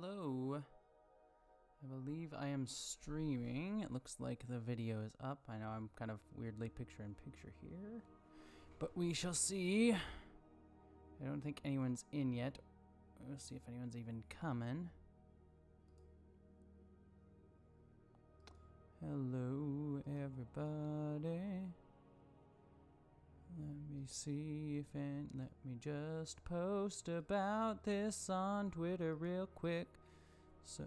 hello. I believe I am streaming. It looks like the video is up. I know I'm kind of weirdly picture-in-picture here, but we shall see. I don't think anyone's in yet. We'll see if anyone's even coming. Hello, everybody. Let me see if let me just post about this on Twitter real quick. So,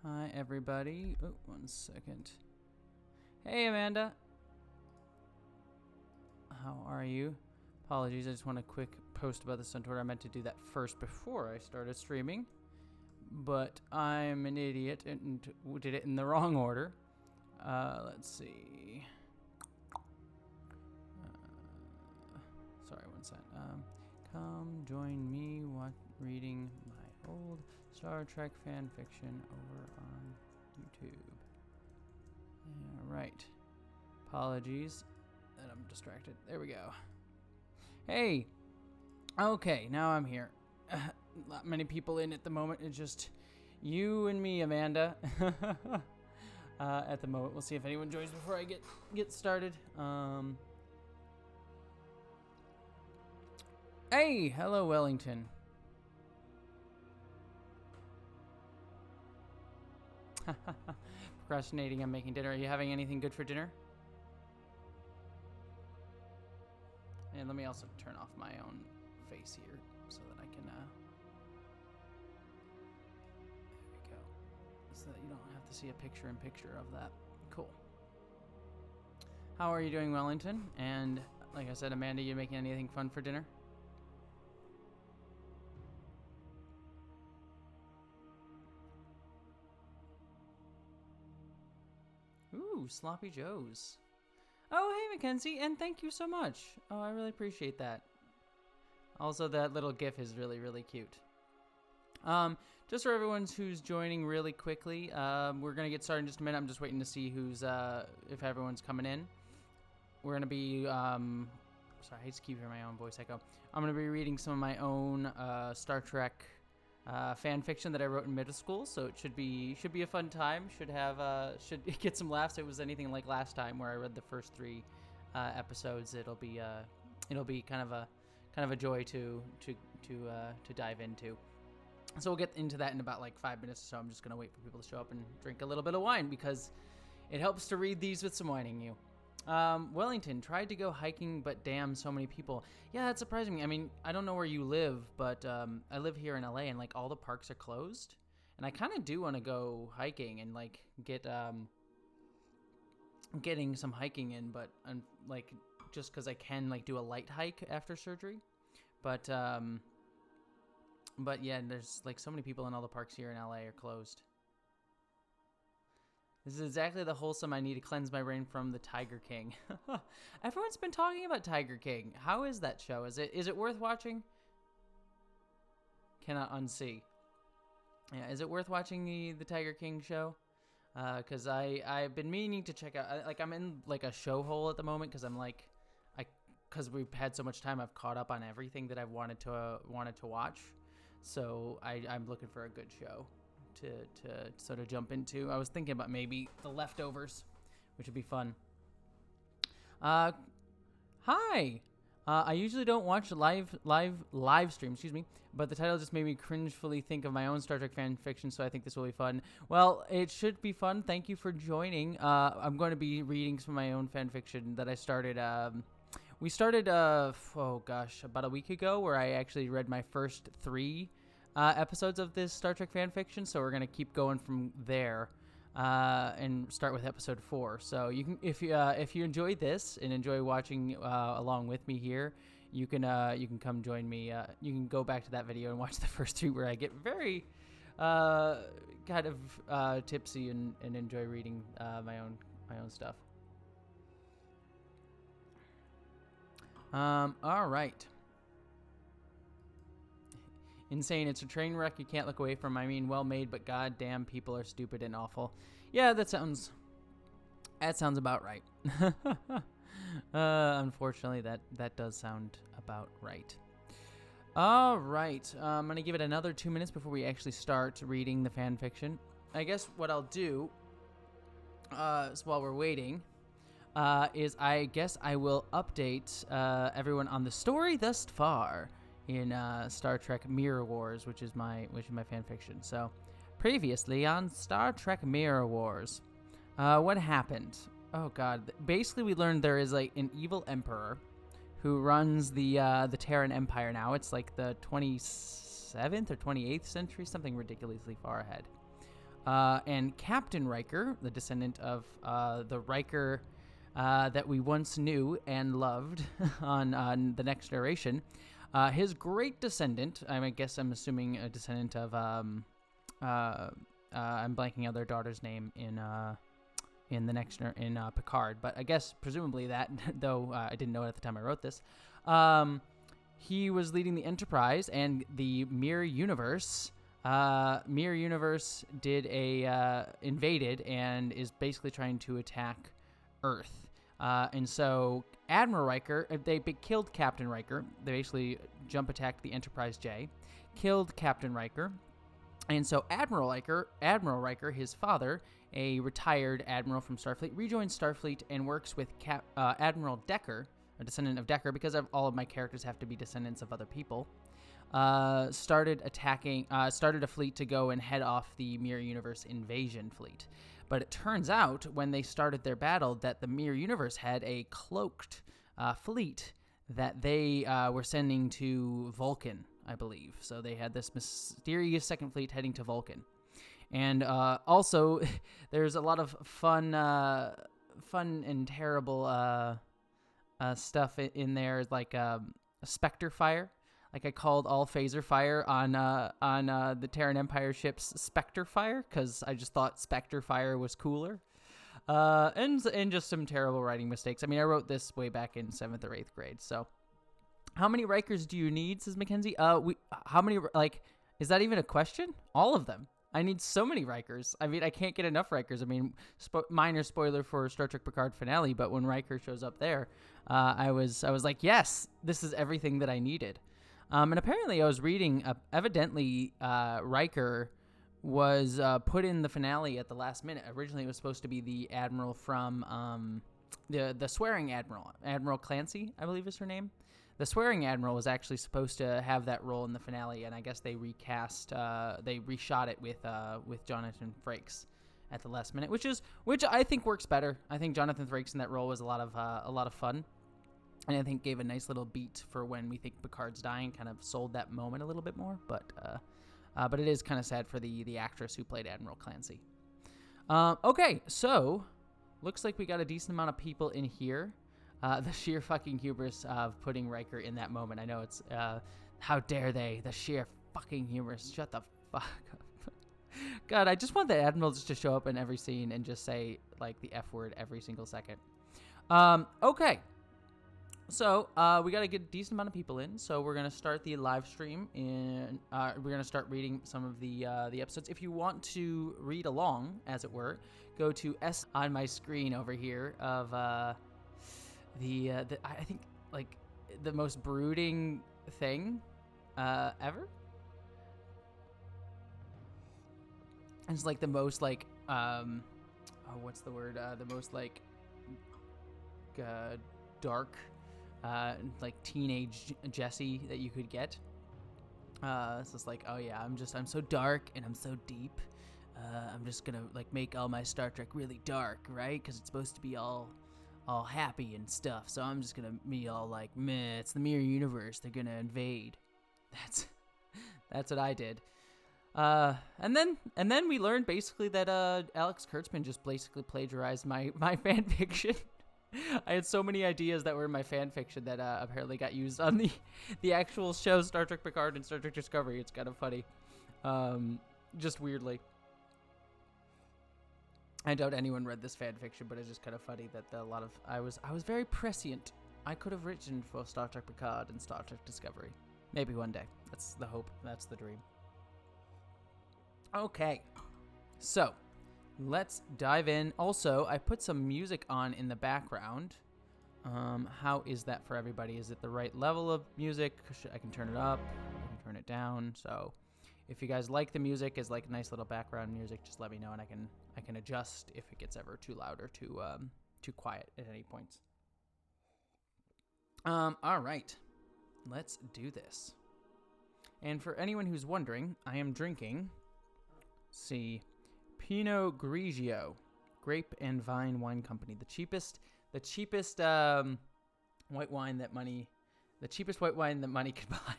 hi everybody. Oh, 1 second. Hey Amanda. How are you? Apologies, I just want a quick post about this on Twitter. I meant to do that first before I started streaming, but I'm an idiot and did it in the wrong order. Let's see. Sorry, 1 second. Come join me reading my old Star Trek fan fiction over on YouTube. Alright. Apologies that I'm distracted. There we go. Hey! Okay, now I'm here. Not many people in at the moment. It's just you and me, Amanda. At the moment. We'll see if anyone joins before I get started. Hey! Hello, Wellington. Procrastinating on making dinner. Are you having anything good for dinner? And let me also turn off my own face here so that I can, there we go. So that you don't have to see a picture-in-picture of that. Cool. How are you doing, Wellington? And like I said, Amanda, you making anything fun for dinner? Ooh, Sloppy Joe's. Oh, hey, Mackenzie, and thank you so much. Oh, I really appreciate that. Also, that little GIF is really, really cute. Just for everyone who's joining really quickly, we're going to get started in just a minute. I'm just waiting to see who's, if everyone's coming in. We're going to be, sorry, I just keep hearing my own voice echo. I'm going to be reading some of my own, Star Trek, fan fiction that I wrote in middle school, so it should be a fun time. Should get some laughs. It was anything like last time where I read the first 3 episodes. It'll be kind of a joy to dive into. So we'll get into that in about like 5 minutes or so. I'm just gonna wait for people to show up and drink a little bit of wine because it helps to read these with some wine in you. Wellington tried to go hiking, but damn, so many people. Yeah, that's surprising me. I mean, I don't know where you live, but I live here in LA, and like all the parks are closed. And I kind of do want to go hiking and like getting some hiking in, but like just because I can like do a light hike after surgery. But yeah, there's like so many people, and all the parks here in LA are closed. This is exactly the wholesome I need to cleanse my brain from the Tiger King. Everyone's been talking about Tiger King. How is that show? Is it worth watching? Cannot unsee. Yeah, is it worth watching the Tiger King show? Because I've been meaning to check out. I'm in like a show hole at the moment because because we've had so much time. I've caught up on everything that I've wanted to watch. So I'm looking for a good show to sort of jump into. I was thinking about maybe The Leftovers, which would be fun. Hi. I usually don't watch live streams, but the title just made me cringefully think of my own Star Trek fan fiction, so I think this will be fun. Well, it should be fun. Thank you for joining. I'm going to be reading some of my own fan fiction that I started. We started, about a week ago, where I actually read my first 3 episodes of this Star Trek fan fiction, so we're going to keep going from there. And start with episode 4. So you can, if you enjoyed this and enjoy watching along with me here, you can come join me. You can go back to that video and watch the first 2 where I get very kind of tipsy and enjoy reading my own stuff. All right. Insane, it's a train wreck you can't look away from. I mean, well made, but goddamn, people are stupid and awful. Yeah, that sounds about right. Unfortunately, that does sound about right. All right. I'm going to give it another 2 minutes before we actually start reading the fan fiction. I guess what I'll do is while we're waiting is I guess I will update everyone on the story thus far in Star Trek Mirror Wars, which is my fan fiction. So, previously on Star Trek Mirror Wars, what happened? Oh God! Basically, we learned there is like an evil emperor who runs the Terran Empire now. It's like the 27th or 28th century, something ridiculously far ahead. And Captain Riker, the descendant of the Riker that we once knew and loved on The Next Generation, his great descendant, I guess I'm assuming a descendant of, I'm blanking out their daughter's name in the next in Picard, but I guess presumably that, though I didn't know it at the time I wrote this. He was leading the Enterprise and the Mirror Universe. Mirror Universe invaded and is basically trying to attack Earth. And so Admiral Riker, they killed Captain Riker. They basically jump attacked the Enterprise J, killed Captain Riker. And so Admiral Riker, his father, a retired admiral from Starfleet, rejoins Starfleet and works with Admiral Decker, a descendant of Decker, because all of my characters have to be descendants of other people. Started a fleet to go and head off the Mirror Universe invasion fleet. But it turns out, when they started their battle, that the Mirror Universe had a cloaked fleet that they were sending to Vulcan, I believe. So they had this mysterious second fleet heading to Vulcan. And also, there's a lot of fun and terrible stuff in there, like Spectre fire. Like I called all phaser fire on the Terran Empire ships Spectre fire because I just thought Spectre fire was cooler. And just some terrible writing mistakes. I mean, I wrote this way back in 7th or 8th grade. So, how many Rikers do you need? Says Mackenzie. How many? Like, is that even a question? All of them. I need so many Rikers. I mean, I can't get enough Rikers. I mean, minor spoiler for Star Trek Picard finale, but when Riker shows up there, I was like, yes, this is everything that I needed. And apparently, I was reading. Evidently, Riker was put in the finale at the last minute. Originally, it was supposed to be the admiral from the swearing admiral, Admiral Clancy, I believe is her name. The swearing admiral was actually supposed to have that role in the finale, and I guess they reshot it with Jonathan Frakes at the last minute, which I think works better. I think Jonathan Frakes in that role was a lot of fun, and I think gave a nice little beat for when we think Picard's dying, kind of sold that moment a little bit more. But it is kind of sad for the actress who played Admiral Clancy. Okay, so looks like we got a decent amount of people in here. The sheer fucking hubris of putting Riker in that moment. I know it's, how dare they? The sheer fucking hubris. Shut the fuck up. God, I just want the Admiral just to show up in every scene and just say, like, the F word every single second. Okay. So, we got to get a decent amount of people in, so we're going to start the live stream, and we're going to start reading some of the episodes. If you want to read along, as it were, go to S on my screen over here of, I think, like, the most brooding thing ever. It's like the most, like, what's the word? The most, like, dark, like, teenage Jesse that you could get. It's just like, oh yeah, I'm so dark and I'm so deep. I'm just gonna, like, make all my Star Trek really dark, right? Because it's supposed to be all happy and stuff, so I'm just gonna be all like, meh, it's the Mirror Universe, they're gonna invade. That's what I did. And then we learned basically that Alex Kurtzman just basically plagiarized my fan fiction. I had so many ideas that were in my fan fiction that apparently got used on the actual show Star Trek Picard and Star Trek Discovery. It's kind of funny, just weirdly. I doubt anyone read this fan fiction, but it's just kind of funny that I was very prescient. I could have written for Star Trek Picard and Star Trek Discovery. Maybe one day. That's the hope. That's the dream. Okay. So, let's dive in. Also, I put some music on in the background How is that for everybody? Is it the right level of music? I can turn it up, I can turn it down. So if you guys like the music as like nice little background music, just let me know and I can adjust if it gets ever too loud or too quiet at any points. All right, let's do this. And for anyone who's wondering, I am drinking, Pinot Grigio, Grape and Vine Wine Company, the cheapest white wine that money could buy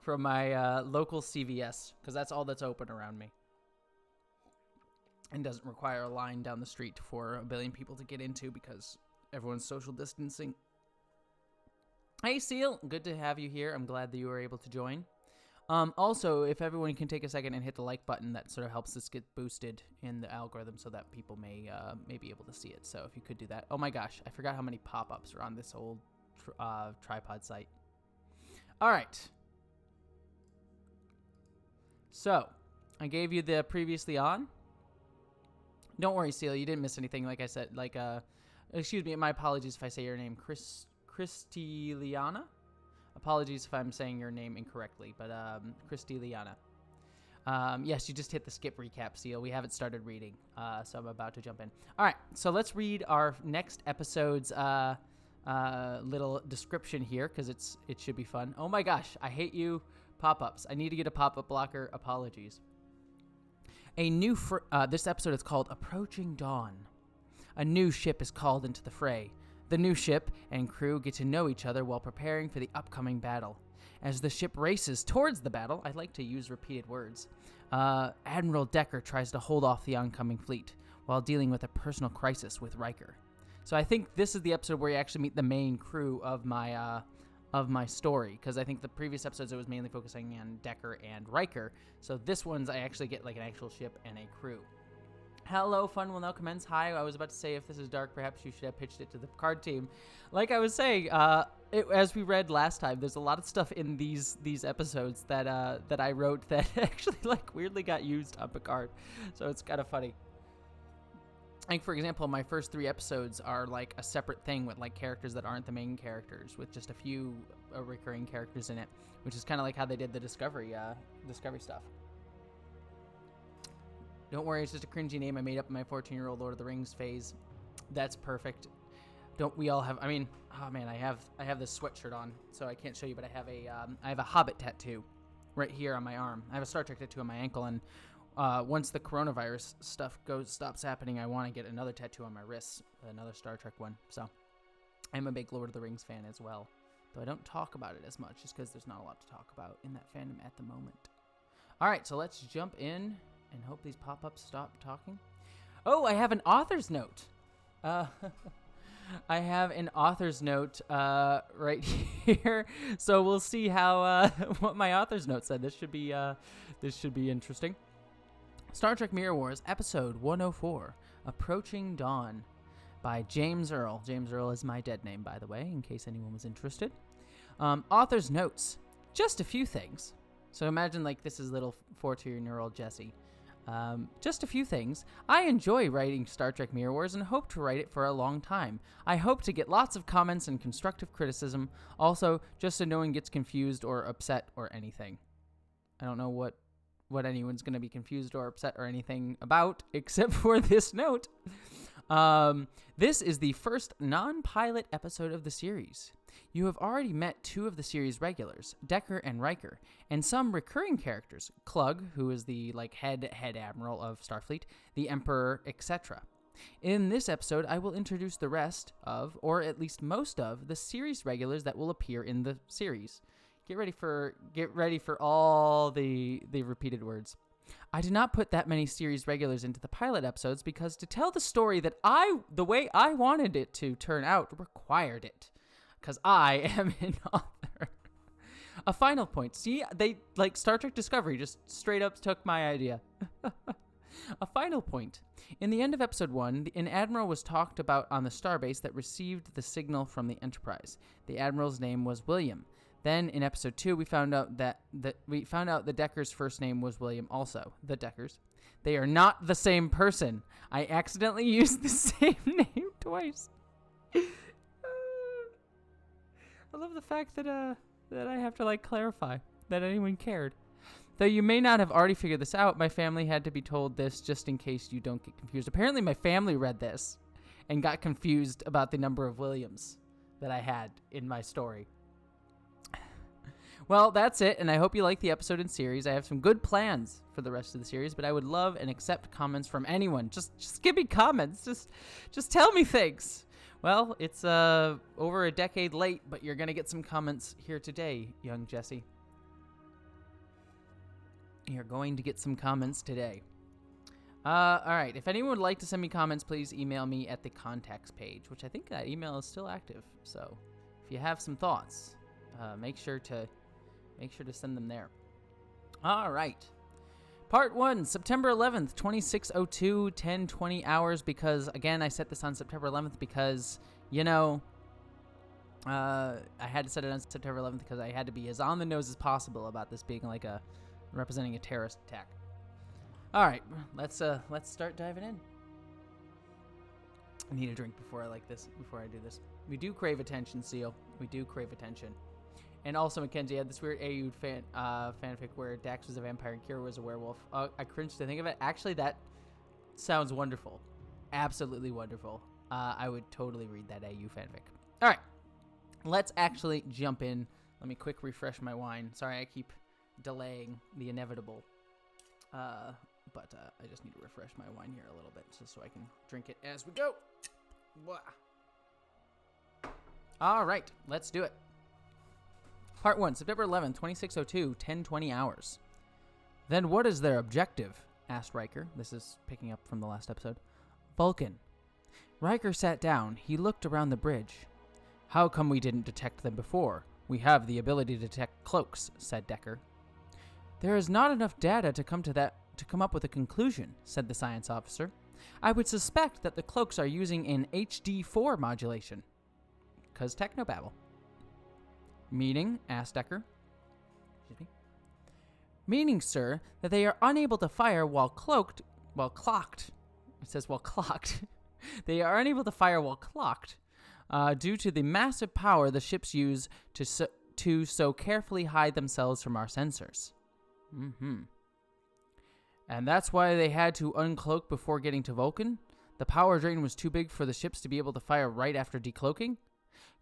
from my local CVS, because that's all that's open around me and doesn't require a line down the street for a billion people to get into because everyone's social distancing. Hey, Seal, good to have you here. I'm glad that you were able to join. Also, if everyone can take a second and hit the like button, that sort of helps this get boosted in the algorithm so that people may be able to see it. So if you could do that. Oh my gosh, I forgot how many pop-ups are on this old tripod site. All right. So I gave you the previously on. Don't worry, Seal, you didn't miss anything. Like I said, excuse me, my apologies if I say your name, Christiliana. Apologies if I'm saying your name incorrectly, but Christiliana. Yes, you just hit the skip recap, Seal. We haven't started reading, so I'm about to jump in. All right, so let's read our next episode's little description here, because it should be fun. Oh my gosh, I hate you pop-ups. I need to get a pop-up blocker. Apologies. This episode is called Approaching Dawn. A new ship is called into the fray. The new ship and crew get to know each other while preparing for the upcoming battle. As the ship races towards the battle, I like to use repeated words, Admiral Decker tries to hold off the oncoming fleet while dealing with a personal crisis with Riker. So I think this is the episode where you actually meet the main crew of my story, because I think the previous episodes it was mainly focusing on Decker and Riker. So this one's I actually get like an actual ship and a crew. Hello, fun will now commence. Hi, I was about to say if this is dark, perhaps you should have pitched it to the Picard team. Like I was saying, as we read last time, there's a lot of stuff in these episodes that I wrote that actually like weirdly got used on Picard, so it's kind of funny. Like, for example, my first 3 episodes are like a separate thing with like characters that aren't the main characters, with just a few recurring characters in it, which is kind of like how they did the Discovery stuff. Don't worry, it's just a cringy name I made up in my 14-year-old Lord of the Rings phase. That's perfect. Don't we all have? I mean, oh man, I have this sweatshirt on, so I can't show you, but I have a Hobbit tattoo right here on my arm. I have a Star Trek tattoo on my ankle, and once the coronavirus stuff stops happening, I want to get another tattoo on my wrists, another Star Trek one. So I'm a big Lord of the Rings fan as well, though I don't talk about it as much, just because there's not a lot to talk about in that fandom at the moment. All right, so let's jump in and hope these pop-ups stop talking. Oh, I have an author's note. I have an author's note right here. So we'll see how what my author's note said. This should be interesting. Star Trek Mirror Wars, episode 104, Approaching Dawn, by James Earl. James Earl is my dead name, by the way, in case anyone was interested. Author's notes, just a few things. So imagine like this is little 14-year-old Jesse. Just a few things. I enjoy writing Star Trek Mirror Wars and hope to write it for a long time. I hope to get lots of comments and constructive criticism. Also, just so no one gets confused or upset or anything. I don't know what anyone's going to be confused or upset or anything about, except for this note. This is the first non-pilot episode of the series. You have already met 2 of the series regulars, Decker and Riker, and some recurring characters, Klug, who is the head admiral of Starfleet, the Emperor, etc. In this episode, I will introduce the rest of, or at least most of, the series regulars that will appear in the series. Get ready for all the repeated words. I did not put that many series regulars into the pilot episodes because to tell the story the way I wanted it to turn out required it. Because I am an author. A final point. See, they, like Star Trek Discovery, just straight up took my idea. A final point. In the end of episode 1, an admiral was talked about on the starbase that received the signal from the Enterprise. The admiral's name was William. Then in episode 2, we found out that the Decker's first name was William also. The Deckers. They are not the same person. I accidentally used the same name twice. I love the fact that that I have to like clarify that anyone cared. Though you may not have already figured this out, my family had to be told this just in case you don't get confused. Apparently my family read this and got confused about the number of Williams that I had in my story. Well, that's it, and I hope you like the episode and series. I have some good plans for the rest of the series, but I would love and accept comments from anyone. Just give me comments. Just tell me things. Well, it's over a decade late, but you're going to get some comments here today, young Jesse. You're going to get some comments today. All right. If anyone would like to send me comments, please email me at the contacts page, which I think that email is still active. So if you have some thoughts, make sure to send them there. All right. Part 1, September 11th, 26:02, 10:20 hours, because, again, I set this on September 11th because, you know, I had to set it on September 11th because I had to be as on the nose as possible about this being like representing a terrorist attack. All right, let's start diving in. I need a drink before I do this. We do crave attention, Seal. We do crave attention. And also, Mackenzie had this weird AU fanfic where Dax was a vampire and Kira was a werewolf. I cringed to think of it. Actually, that sounds wonderful. Absolutely wonderful. I would totally read that AU fanfic. All right. Let's actually jump in. Let me quick refresh my wine. Sorry, I keep delaying the inevitable. But I just need to refresh my wine here a little bit just so I can drink it as we go. Blah. All right. Let's do it. Part 1, September 11th, 26:02, 10:20 hours. Then what is their objective? Asked Riker. This is picking up from the last episode. Vulcan. Riker sat down. He looked around the bridge. How come we didn't detect them before? We have the ability to detect cloaks, said Decker. There is not enough data to come up with a conclusion, said the science officer. I would suspect that the cloaks are using an HD4 modulation. 'Cause technobabble. Meaning? Asked Decker. Excuse me. Meaning, sir, that they are unable to fire while clocked. It says while clocked. They are unable to fire while clocked due to the massive power the ships use to so carefully hide themselves from our sensors. Mm-hmm. And that's why they had to uncloak before getting to Vulcan? The power drain was too big for the ships to be able to fire right after decloaking?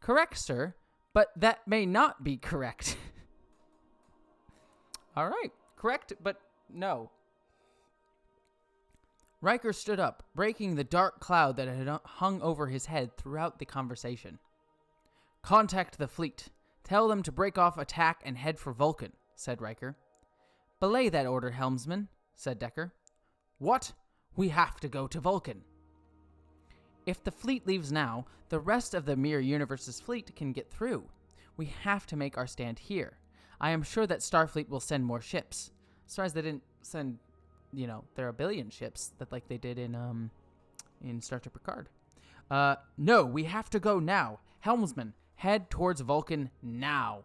Correct, sir. But that may not be correct. All right. Correct, but no. Riker stood up, breaking the dark cloud that had hung over his head throughout the conversation. Contact the fleet. Tell them to break off attack and head for Vulcan, said Riker. Belay that order, helmsman, said Decker. What? We have to go to Vulcan. If the fleet leaves now, the rest of the Mirror Universe's fleet can get through. We have to make our stand here. I am sure that Starfleet will send more ships. As far as they didn't send, there are a billion ships that like they did in Star Trek Picard. No, we have to go now. Helmsman, head towards Vulcan now.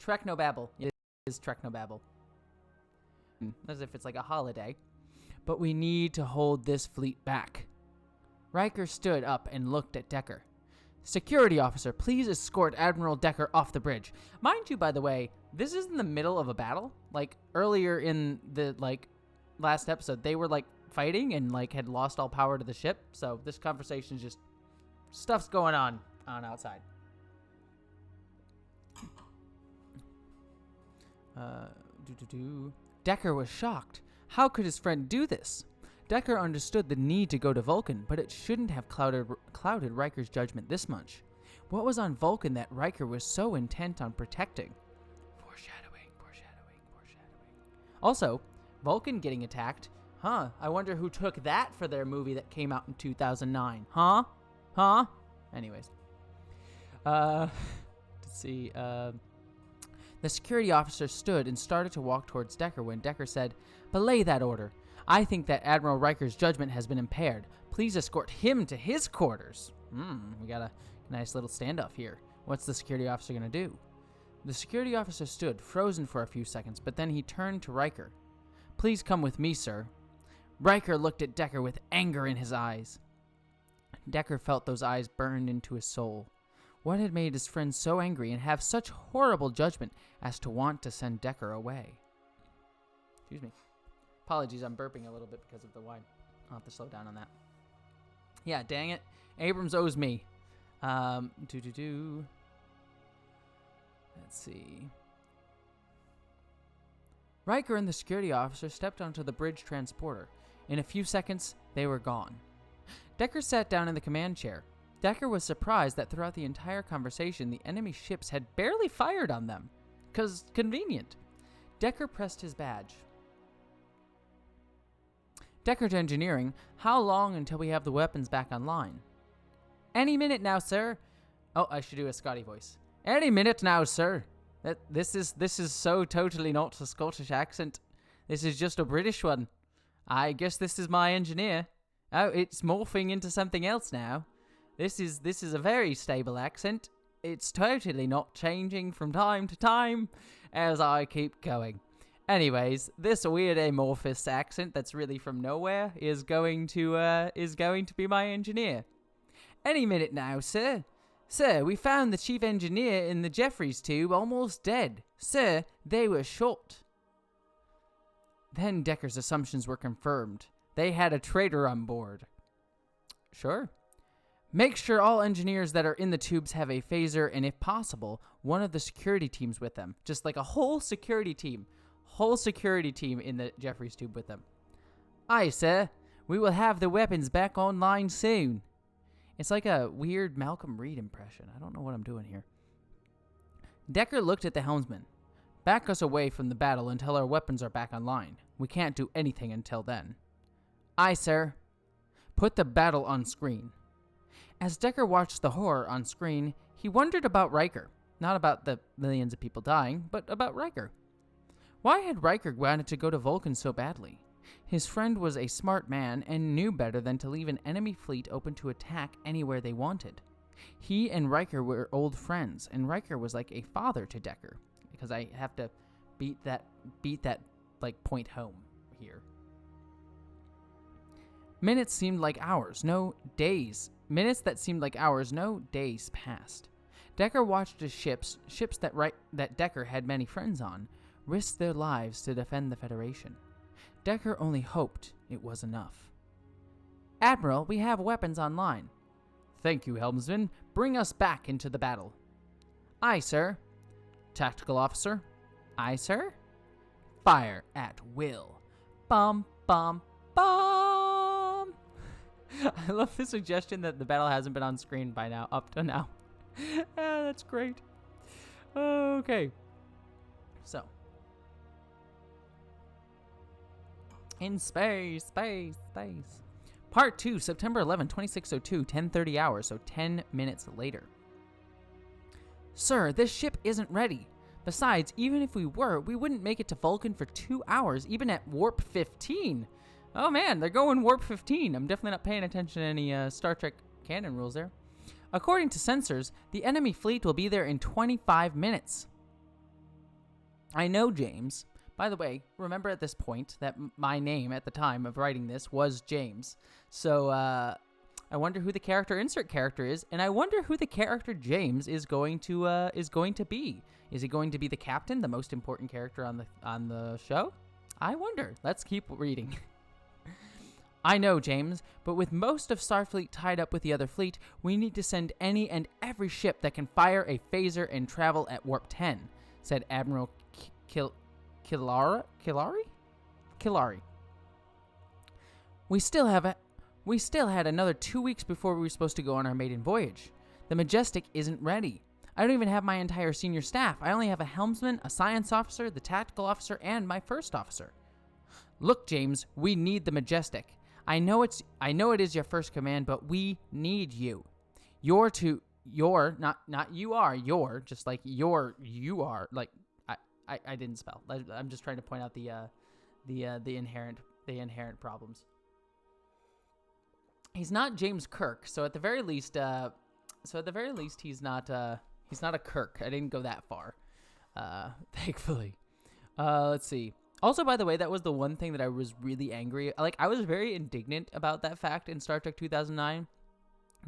Treknobabble. It is Treknobabble. As if it's like a holiday. But we need to hold this fleet back. Riker stood up and looked at Decker. Security officer, please escort Admiral Decker off the bridge. Mind you, by the way, this is in the middle of a battle. Like, earlier in the, last episode, they were, fighting and, had lost all power to the ship. So this conversation is just... stuff's going on outside. Decker was shocked. How could his friend do this? Decker understood the need to go to Vulcan, but it shouldn't have clouded Riker's judgment this much. What was on Vulcan that Riker was so intent on protecting? Foreshadowing. Also, Vulcan getting attacked. Huh, I wonder who took that for their movie that came out in 2009. Huh? Anyways. Let's see. The security officer stood and started to walk towards Decker when Decker said, Belay that order. I think that Admiral Riker's judgment has been impaired. Please escort him to his quarters. We got a nice little standoff here. What's the security officer going to do? The security officer stood, frozen for a few seconds, but then he turned to Riker. Please come with me, sir. Riker looked at Decker with anger in his eyes. Decker felt those eyes burned into his soul. What had made his friend so angry and have such horrible judgment as to want to send Decker away? Excuse me. Apologies, I'm burping a little bit because of the wine. I'll have to slow down on that. Yeah, dang it. Abrams owes me. Let's see. Riker and the security officer stepped onto the bridge transporter. In a few seconds, they were gone. Decker sat down in the command chair. Decker was surprised that throughout the entire conversation, the enemy ships had barely fired on them. 'Cause convenient. Decker pressed his badge. Decker to engineering, how long until we have the weapons back online? Any minute now, sir. Oh, I should do a Scotty voice. Any minute now, sir. This is so totally not a Scottish accent. This is just a British one. I guess this is my engineer. Oh, it's morphing into something else now. This is a very stable accent. It's totally not changing from time to time as I keep going. Anyways, this weird amorphous accent that's really from nowhere is going to be my engineer. Any minute now, sir. Sir, we found the chief engineer in the Jeffries tube almost dead. Sir, they were shot. Then Decker's assumptions were confirmed. They had a traitor on board. Sure. Make sure all engineers that are in the tubes have a phaser and, if possible, one of the security teams with them. Just like a whole security team. Whole security team in the Jeffries tube with them. Aye, sir. We will have the weapons back online soon. It's like a weird Malcolm Reed impression. I don't know what I'm doing here. Decker looked at the helmsman. Back us away from the battle until our weapons are back online. We can't do anything until then. Aye, sir. Put the battle on screen. As Decker watched the horror on screen, he wondered about Riker. Not about the millions of people dying, but about Riker. Why had Riker wanted to go to Vulcan so badly? His friend was a smart man and knew better than to leave an enemy fleet open to attack anywhere they wanted. He and Riker were old friends, and Riker was like a father to Decker. Because I have to beat that like point home here. Minutes seemed like hours, no days. Minutes that seemed like hours, no days passed. Decker watched as ships that Decker had many friends on, risked their lives to defend the Federation. Decker only hoped it was enough. Admiral, we have weapons online. Thank you, helmsman. Bring us back into the battle. Aye, sir. Tactical officer. Aye, sir. Fire at will. Bum, bum, bum. I love the suggestion that the battle hasn't been on screen by now, up to now. That's great. Okay. So. In space. Part 2, September 11, 2602, 10:30 hours, so 10 minutes later. Sir, this ship isn't ready. Besides, even if we were, we wouldn't make it to Vulcan for 2 hours, even at warp 15. Oh man, they're going warp 15. I'm definitely not paying attention to any Star Trek canon rules there. According to sensors, the enemy fleet will be there in 25 minutes. I know, James. By the way, remember at this point that my name at the time of writing this was James. So, I wonder who the character insert character is, and I wonder who the character James is going to be. Is he going to be the captain, the most important character on the show? I wonder. Let's keep reading. I know, James, but with most of Starfleet tied up with the other fleet, we need to send any and every ship that can fire a phaser and travel at warp 10, said Admiral Killari? We still had another 2 weeks before we were supposed to go on our maiden voyage. The Majestic isn't ready. I don't even have my entire senior staff. I only have a helmsman, a science officer, the tactical officer, and my first officer. Look, James, we need the Majestic. I know it is your first command, but we need you. You're, just like you are, like, I didn't spell. I'm just trying to point out the inherent problems. He's not James Kirk, so at the very least, he's not a Kirk. I didn't go that far, thankfully. Let's see. Also, by the way, that was the one thing that I was really angry. Like, I was very indignant about that fact in Star Trek 2009,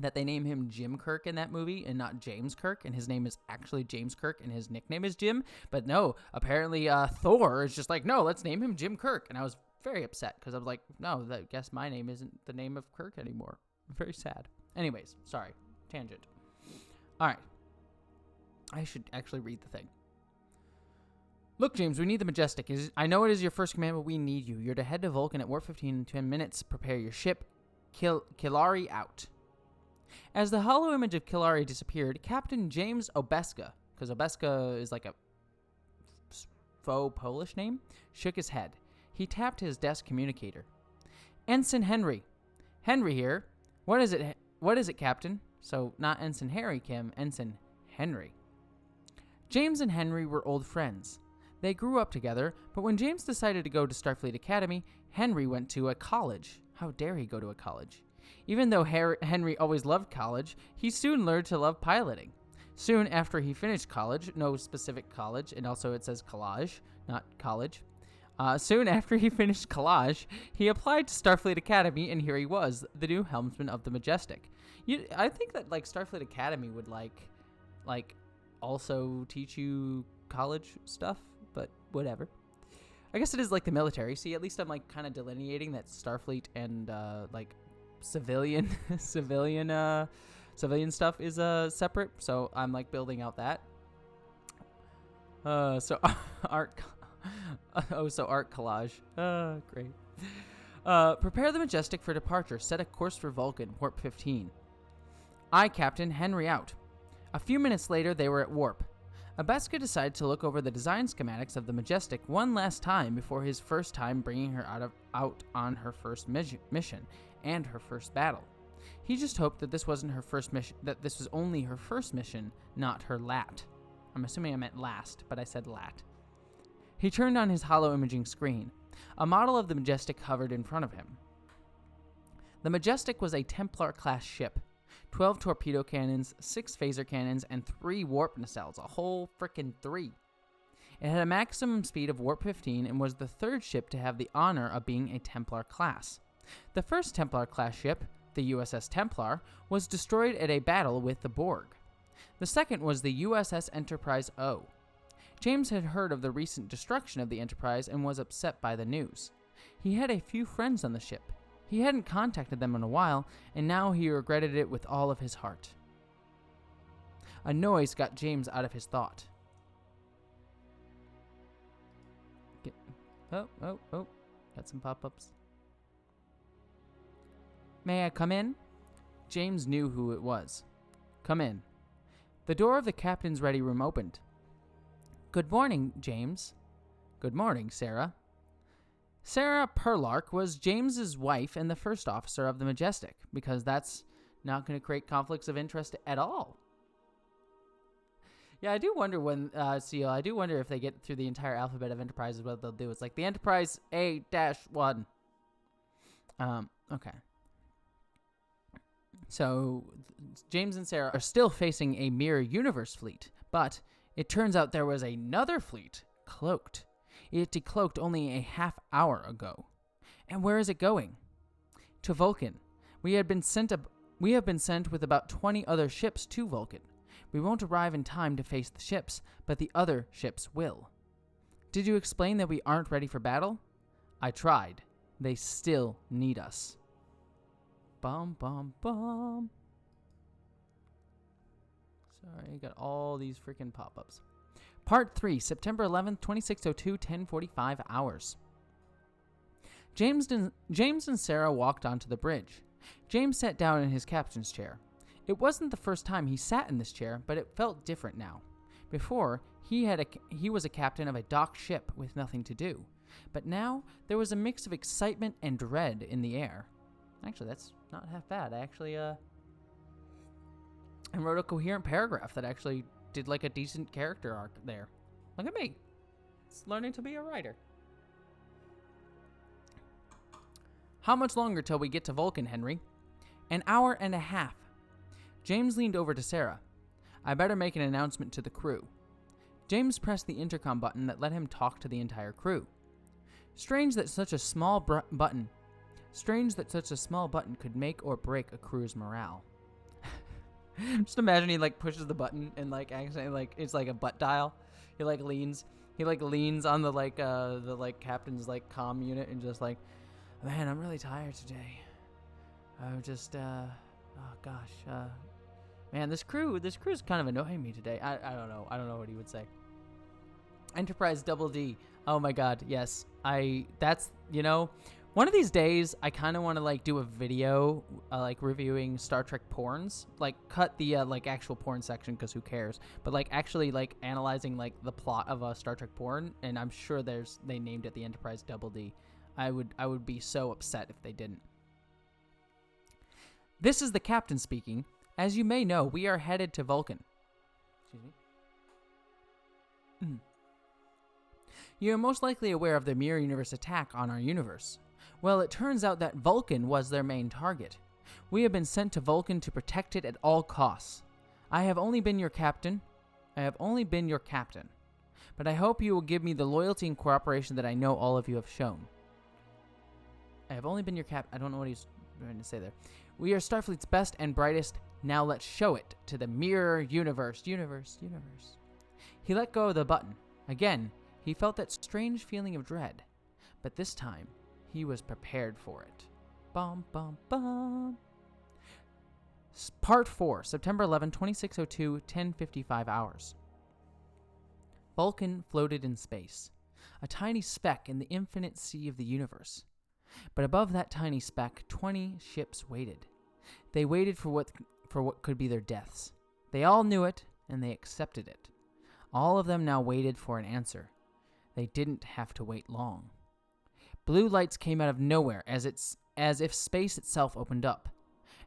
that they name him Jim Kirk in that movie and not James Kirk, and his name is actually James Kirk and his nickname is Jim. But no, apparently Thor is just like, no, let's name him Jim Kirk. And I was very upset because I was like, no, I guess my name isn't the name of Kirk anymore. Very sad. Anyways, sorry. Tangent. All right. I should actually read the thing. Look, James, we need the Majestic. I know it is your first command, but we need you. You're to head to Vulcan at Warp 15 in 10 minutes. Prepare your ship. Kilari out. As the hollow image of Kilari disappeared, Captain James Obeska, because Obeska is like a faux Polish name, shook his head. He tapped his desk communicator. Ensign Henry. Henry here. What is it? What is it, Captain? So, not Ensign Harry Kim, Ensign Henry. James and Henry were old friends. They grew up together, but when James decided to go to Starfleet Academy, Henry went to a college. How dare he go to a college? Even though Henry always loved college, he soon learned to love piloting. Soon after he finished college, no specific college, and also it says collage, not college. Soon after he finished college, he applied to Starfleet Academy, and here he was, the new helmsman of the Majestic. I think that like Starfleet Academy would like also teach you college stuff, but whatever. I guess it is like the military. See, at least I'm like kind of delineating that Starfleet and like civilian stuff is separate. So I'm like building out that. So art collage. Great. Prepare the Majestic for departure. Set a course for Vulcan, Warp 15. Aye, Captain. Henry out. A few minutes later, they were at Warp. Obeska decided to look over the design schematics of the Majestic one last time before his first time bringing her out on her first mission and her first battle. He just hoped that this wasn't her first mission, that this was only her first mission, not her lat. I'm assuming I meant last, but I said lat. He turned on his hollow imaging screen. A model of the Majestic hovered in front of him. The Majestic was a Templar-class ship. 12 torpedo cannons, 6 phaser cannons, and 3 warp nacelles. A whole frickin' 3. It had a maximum speed of warp 15 and was the third ship to have the honor of being a Templar class. The first Templar class ship, the USS Templar, was destroyed at a battle with the Borg. The second was the USS Enterprise O. James had heard of the recent destruction of the Enterprise and was upset by the news. He had a few friends on the ship. He hadn't contacted them in a while, and now he regretted it with all of his heart. A noise got James out of his thought. Got some pop-ups. May I come in? James knew who it was. Come in. The door of the captain's ready room opened. Good morning, James. Good morning, Sarah. Sarah Perlark was James's wife and the first officer of the Majestic, because that's not going to create conflicts of interest at all. Yeah, I do wonder when, I do wonder if they get through the entire alphabet of Enterprises, what they'll do. It's like the Enterprise A-1. Okay. So, James and Sarah are still facing a mirror universe fleet, but it turns out there was another fleet, cloaked. It decloaked only a half hour ago. And where is it going? To Vulcan. We have been sent with about 20 other ships to Vulcan. We won't arrive in time to face the ships, but the other ships will. Did you explain that we aren't ready for battle? I tried. They still need us. Bum, bum, bum. Sorry, got all these freaking pop-ups. Part 3, September 11th, 2602, 10:45 hours. James and Sarah walked onto the bridge. James sat down in his captain's chair. It wasn't the first time he sat in this chair, but it felt different now. Before, he was a captain of a docked ship with nothing to do. But now, there was a mix of excitement and dread in the air. Actually, that's not half bad. I actually, I wrote a coherent paragraph that actually did like a decent character arc there. Look at me. It's learning to be a writer. How much longer till we get to Vulcan, Henry? An hour and a half. James leaned over to Sarah. I better make an announcement to the crew. James pressed the intercom button that let him talk to the entire crew. Strange that such a small button could make or break a crew's morale. Just imagine he like pushes the button and like accidentally like it's like a butt dial. He like leans on the captain's like comm unit and just like, man, I'm really tired today. I'm just oh gosh, man, this crew's kind of annoying me today. I don't know what he would say. Enterprise Double D. Oh my god, yes. That's, one of these days I kind of want to like do a video like reviewing Star Trek porns, like cut the like actual porn section because who cares, but like actually like analyzing like the plot of a Star Trek porn, and I'm sure they named it the Enterprise Double D. I would be so upset if they didn't. This is the captain speaking. As you may know, we are headed to Vulcan. Excuse me. You are most likely aware of the Mirror Universe attack on our universe. Well, it turns out that Vulcan was their main target. We have been sent to Vulcan to protect it at all costs. I have only been your captain, but I hope you will give me the loyalty and cooperation that I know all of you have shown. I have only been your I don't know what he's trying to say there. We are Starfleet's best and brightest. Now let's show it to the Mirror Universe. He let go of the button. Again, he felt that strange feeling of dread, but this time, he was prepared for it. Bum, bum, bum. Part 4, September 11, 2602, 10:55 hours. Vulcan floated in space, a tiny speck in the infinite sea of the universe. But above that tiny speck, 20 ships waited. They waited for what could be their deaths. They all knew it, and they accepted it. All of them now waited for an answer. They didn't have to wait long. Blue lights came out of nowhere as if space itself opened up.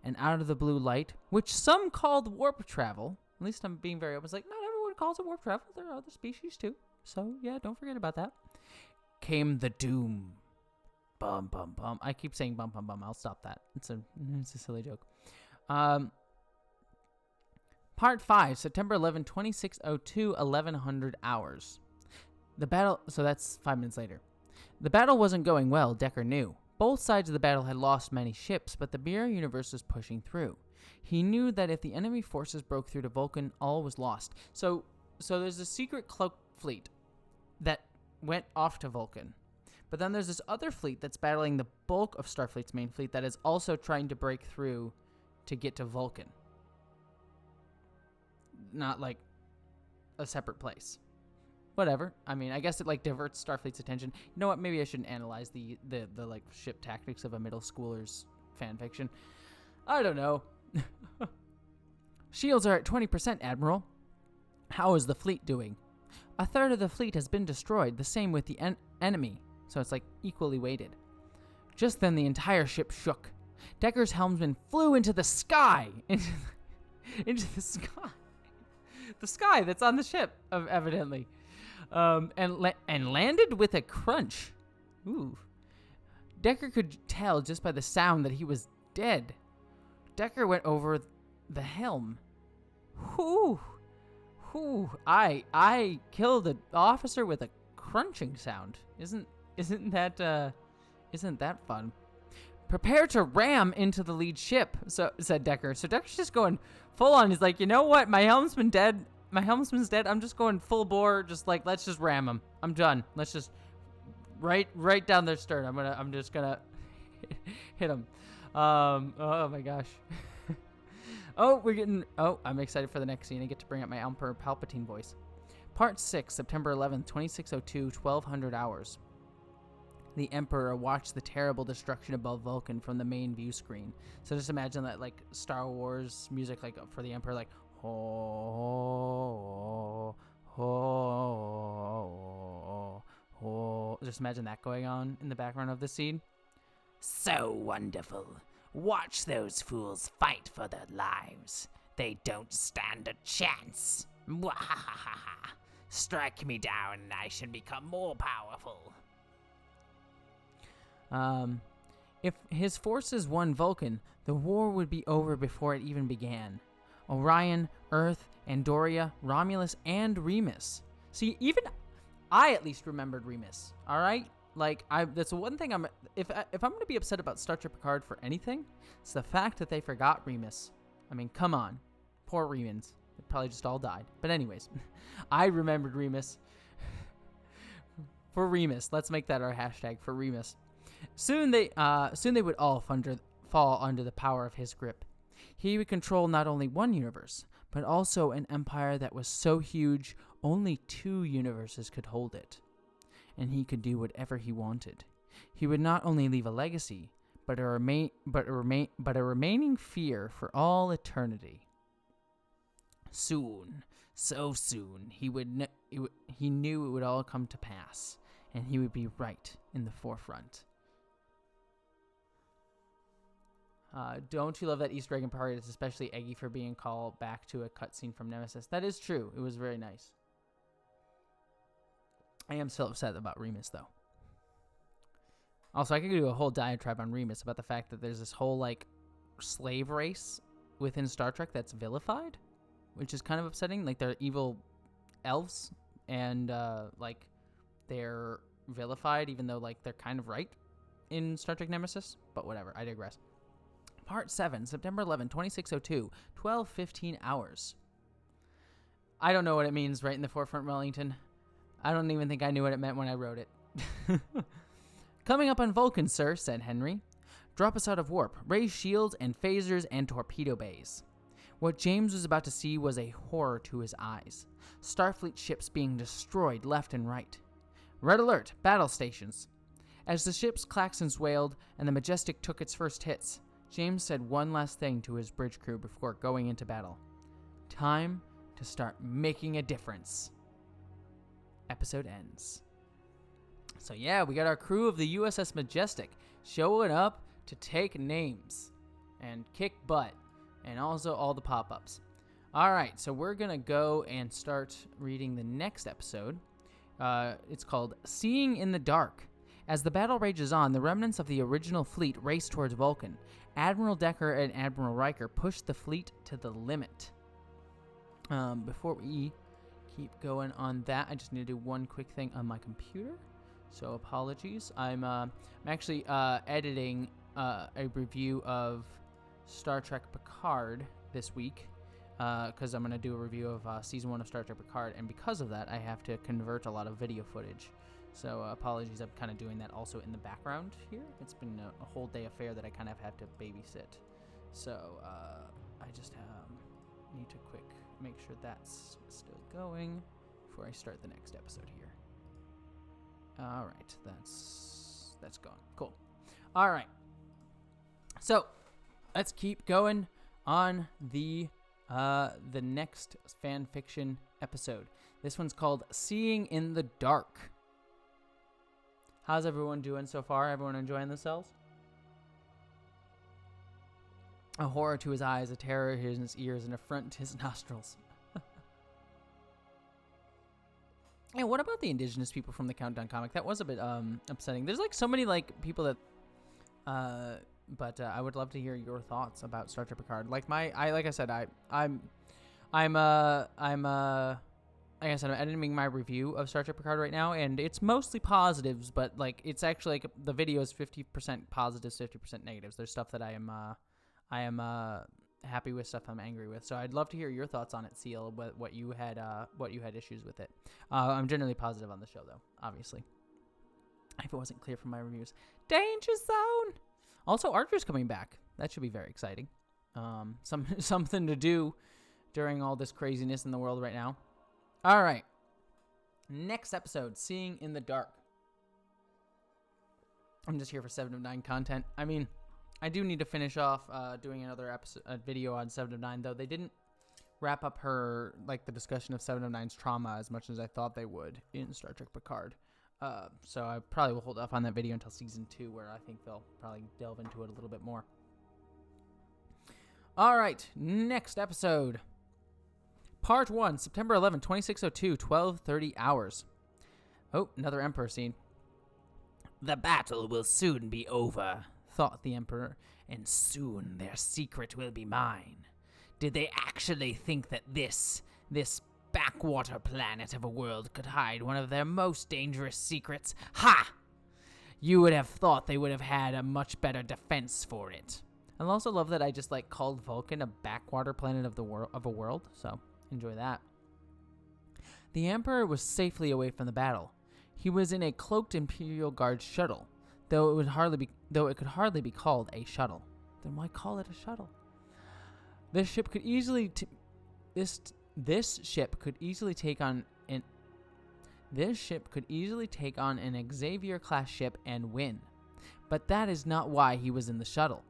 And out of the blue light, which some called warp travel, at least I'm being very open, it's like, not everyone calls it warp travel, there are other species too. So yeah, don't forget about that. Came the doom. Bum, bum, bum. I keep saying bum, bum, bum. I'll stop that. It's a silly joke. Part 5, September 11, 2602, 1100 hours. The battle, so that's 5 minutes later. The battle wasn't going well, Decker knew. Both sides of the battle had lost many ships, but the Mirror Universe was pushing through. He knew that if the enemy forces broke through to Vulcan, all was lost. So there's a secret cloak fleet that went off to Vulcan. But then there's this other fleet that's battling the bulk of Starfleet's main fleet that is also trying to break through to get to Vulcan. Not like a separate place. Whatever. I mean, I guess it like diverts Starfleet's attention. You know what? Maybe I shouldn't analyze the like ship tactics of a middle schooler's fan fiction. I don't know. Shields are at 20%, Admiral. How is the fleet doing? A third of the fleet has been destroyed, the same with the enemy. So it's like equally weighted. Just then the entire ship shook. Decker's helmsman flew into the sky. Into the sky. The sky that's on the ship, evidently. And landed with a crunch. Ooh. Decker could tell just by the sound that he was dead. Decker went over the helm. Whew. I killed an officer with a crunching sound. Isn't that fun? Prepare to ram into the lead ship, said Decker. So Decker's just going full on. He's like, you know what? My helmsman's dead. I'm just going full bore. Just like, let's just ram him. I'm done. Let's just right down their stern. I'm just gonna hit him. Oh my gosh. I'm excited for the next scene. I get to bring up my Emperor Palpatine voice. Part 6, September 11th, 2602, 1200 hours. The Emperor watched the terrible destruction above Vulcan from the main view screen. So just imagine that, like, Star Wars music, like, for the Emperor, like, ho, ho, ho. Just imagine that going on in the background of the scene. So wonderful. Watch those fools fight for their lives. They don't stand a chance. Mwahaha. Strike me down and I shall become more powerful. If his forces won Vulcan, the war would be over before it even began. Orion, Earth, Andoria, Romulus, and Remus. See, even I at least remembered Remus. All right, like that's one thing if I'm gonna be upset about Star Trek Picard for anything, it's the fact that they forgot Remus. I mean, come on, Poor Remans. They probably just all died. But anyways, I remembered Remus. For Remus. Let's make that our hashtag for Remus. Soon they would all fall under the power of his grip. He would control not only one universe, but also an empire that was so huge only 2 universes could hold it. And he could do whatever he wanted. He would not only leave a legacy, but a remaining fear for all eternity. Soon, so soon, he knew it would all come to pass, and he would be right in the forefront. Don't you love that Easter egg in part? It's especially eggy for being called back to a cutscene from Nemesis. That is true. It was very nice. I am still upset about Remus, though. Also, I could do a whole diatribe on Remus about the fact that there's this whole, like, slave race within Star Trek that's vilified, which is kind of upsetting. Like, they're evil elves, and, like, they're vilified, even though, like, they're kind of right in Star Trek Nemesis. But whatever, I digress. Part 7, September 11, 2602, 12:15 hours. I don't know what it means right in the forefront, Wellington. I don't even think I knew what it meant when I wrote it. Coming up on Vulcan, sir, said Henry. Drop us out of warp. Raise shields and phasers and torpedo bays. What James was about to see was a horror to his eyes. Starfleet ships being destroyed left and right. Red alert, battle stations. As the ship's claxons wailed and the Majestic took its first hits, James said one last thing to his bridge crew before going into battle. Time to start making a difference. Episode ends. So yeah, we got our crew of the USS Majestic showing up to take names and kick butt, and also all the pop-ups. All right, so we're going to go and start reading the next episode. It's called Seeing in the Dark. As the battle rages on, the remnants of the original fleet race towards Vulcan. Admiral Decker and Admiral Riker push the fleet to the limit. Before we keep going on that, I just need to do one quick thing on my computer. So apologies. I'm actually editing a review of Star Trek Picard this week because I'm going to do a review of Season 1 of Star Trek Picard, and because of that, I have to convert a lot of video footage. So apologies, I'm kind of doing that also in the background here. It's been a whole day affair that I kind of have to babysit. So I just need to quick make sure that's still going before I start the next episode here. All right, that's gone. Cool. All right. So let's keep going on the next fan fiction episode. This one's called Seeing in the Dark. How's everyone doing so far? Everyone enjoying themselves? A horror to his eyes, a terror in his ears, an affront to his nostrils. And what about the indigenous people from the Countdown comic? That was a bit upsetting. There's like so many like people that, but I would love to hear your thoughts about Star Trek Picard. Like like I said, I'm editing my review of Star Trek Picard right now, and it's mostly positives, but like it's actually like the video is 50% positives, 50% negatives. There's stuff that I am happy with, stuff I'm angry with. So I'd love to hear your thoughts on it, Seal. What you had issues with it. I'm generally positive on the show, though. Obviously, if it wasn't clear from my reviews. Danger Zone. Also, Archer's coming back. That should be very exciting. Something to do during all this craziness in the world right now. All right. Next episode, Seeing in the Dark. I'm just here for 7 of 9 content. I mean, I do need to finish off doing another video on 7 of 9, though. They didn't wrap up the discussion of 7 of 9's trauma as much as I thought they would in Star Trek Picard. So I probably will hold off on that video until Season 2, where I think they'll probably delve into it a little bit more. All right, next episode. Part 1, September 11, 2602, 12:30 hours. Oh, another Emperor scene. The battle will soon be over, thought the Emperor, and soon their secret will be mine. Did they actually think that this backwater planet of a world could hide one of their most dangerous secrets? Ha! You would have thought they would have had a much better defense for it. I also love that I just like called Vulcan a backwater planet of a world, so enjoy that. The Emperor was safely away from the battle. He was in a cloaked Imperial Guard shuttle, though it could hardly be called a shuttle. Then why call it a shuttle? This ship could easily take on an Xavier class ship and win. But that is not why he was in the shuttle.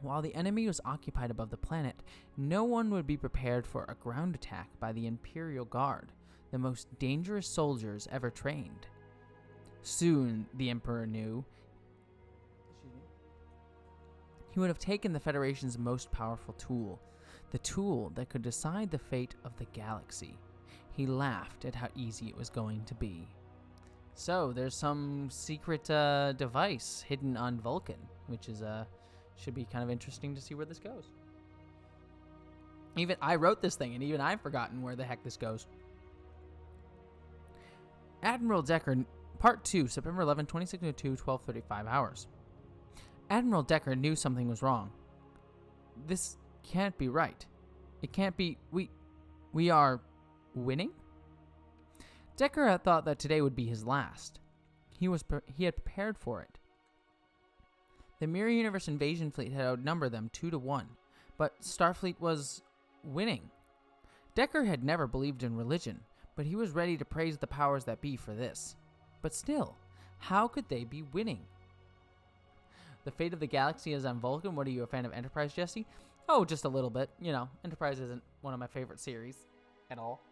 While the enemy was occupied above the planet, no one would be prepared for a ground attack by the Imperial Guard, the most dangerous soldiers ever trained. Soon, the Emperor knew, he would have taken the Federation's most powerful tool, the tool that could decide the fate of the galaxy. He laughed at how easy it was going to be. So, there's some secret device hidden on Vulcan, which is should be kind of interesting to see where this goes. Even I wrote this thing, and even I've forgotten where the heck this goes. Admiral Decker, Part 2, September 11, 2602, 12:35 hours. Admiral Decker knew something was wrong. This can't be right. It can't be. We are winning? Decker had thought that today would be his last. He had prepared for it. The Mirror Universe invasion fleet had outnumbered them 2-1, but Starfleet was winning. Decker had never believed in religion, but he was ready to praise the powers that be for this. But still, how could they be winning? The fate of the galaxy is on Vulcan. What, are you a fan of Enterprise, Jesse? Oh, just a little bit. You know, Enterprise isn't one of my favorite series at all.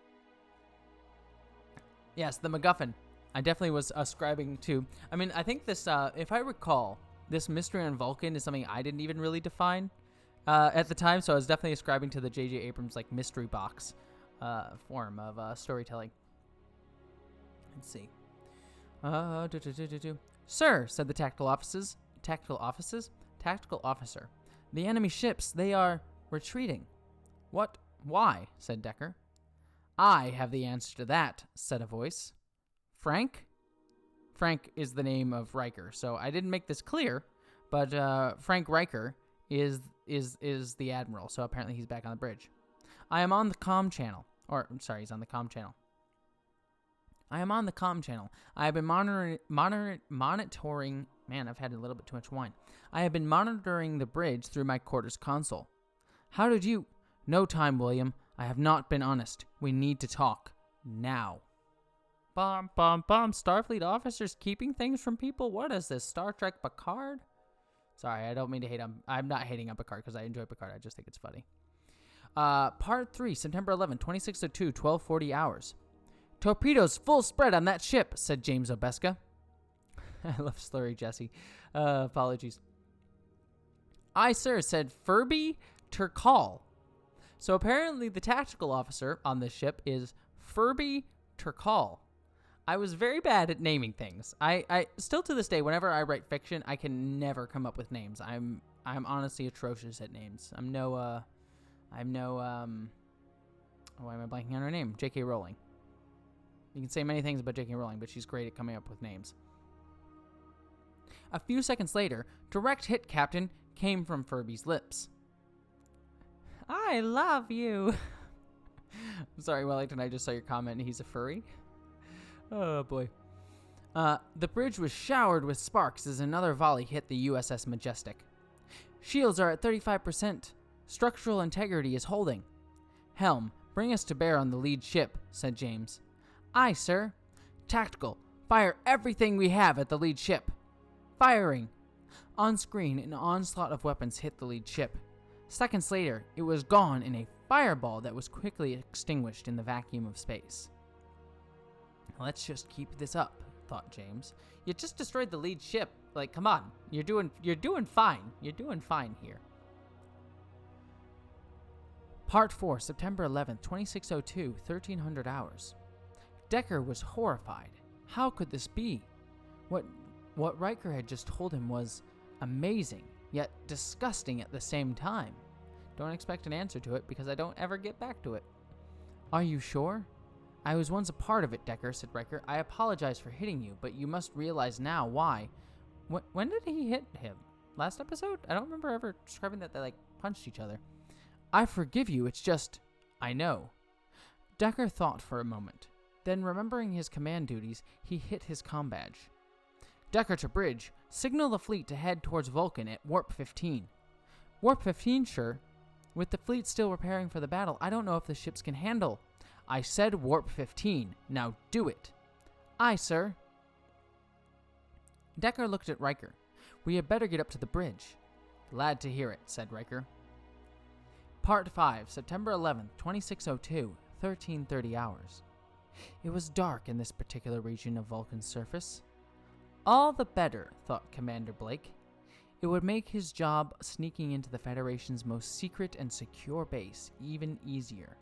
Yes, the MacGuffin. I definitely was ascribing to. I mean, I think this, if I recall, this mystery on Vulcan is something I didn't even really define at the time, so I was definitely ascribing to the J.J. Abrams like mystery box form of storytelling. Let's see. Sir, said the tactical officer. The enemy ships, they are retreating. What? Why? Said Decker. I have the answer to that, said a voice. Frank? Frank is the name of Riker, so I didn't make this clear, but Frank Riker is the admiral, so apparently he's back on the bridge. I am on the comm channel. He's on the comm channel. I am on the comm channel. I have been monitoring. Man, I've had a little bit too much wine. I have been monitoring the bridge through my quarters console. How did you? No time, William. I have not been honest. We need to talk. Now. Bomb. Starfleet officers keeping things from people? What is this, Star Trek Picard? Sorry, I don't mean to hate on... I'm not hating on Picard because I enjoy Picard. I just think it's funny. Part 3, September 11, 2602, 12:40 hours. Torpedoes full spread on that ship, said James Obeska. I love slurry, Jesse. Apologies. Aye, sir, said Furby Turkal. So apparently the tactical officer on this ship is Furby Turkal. I was very bad at naming things. I still to this day, whenever I write fiction, I can never come up with names. I'm honestly atrocious at names. Why am I blanking on her name? J.K. Rowling. You can say many things about J.K. Rowling, but she's great at coming up with names. A few seconds later, direct hit, Captain, came from Furby's lips. I love you. I'm sorry, Wellington, I just saw your comment and he's a furry. Oh, boy. The bridge was showered with sparks as another volley hit the USS Majestic. Shields are at 35%. Structural integrity is holding. Helm, bring us to bear on the lead ship, said James. Aye, sir. Tactical, fire everything we have at the lead ship. Firing. On screen, an onslaught of weapons hit the lead ship. Seconds later, it was gone in a fireball that was quickly extinguished in the vacuum of space. Let's just keep this up, thought James. You just destroyed the lead ship. Like, come on. You're doing fine. You're doing fine here. Part 4, September 11th, 2602, 1300 hours. Decker was horrified. How could this be? What Riker had just told him was amazing, yet disgusting at the same time. Don't expect an answer to it because I don't ever get back to it. Are you sure? I was once a part of it, Decker, said Riker. I apologize for hitting you, but you must realize now why. When did he hit him? last episode? I don't remember ever describing that they, like, punched each other. I forgive you, it's just, I know. Decker thought for a moment. Then, remembering his command duties, he hit his comm badge. Decker to bridge. Signal the fleet to head towards Vulcan at Warp 15. Warp 15, sure. With the fleet still preparing for the battle, I don't know if the ships can handle. I said Warp 15. Now do it. Aye, sir. Decker looked at Riker. We had better get up to the bridge. Glad to hear it, said Riker. Part 5, September 11th, 2602, 1330 hours. It was dark in this particular region of Vulcan's surface. All the better, thought Commander Blake. It would make his job sneaking into the Federation's most secret and secure base even easier.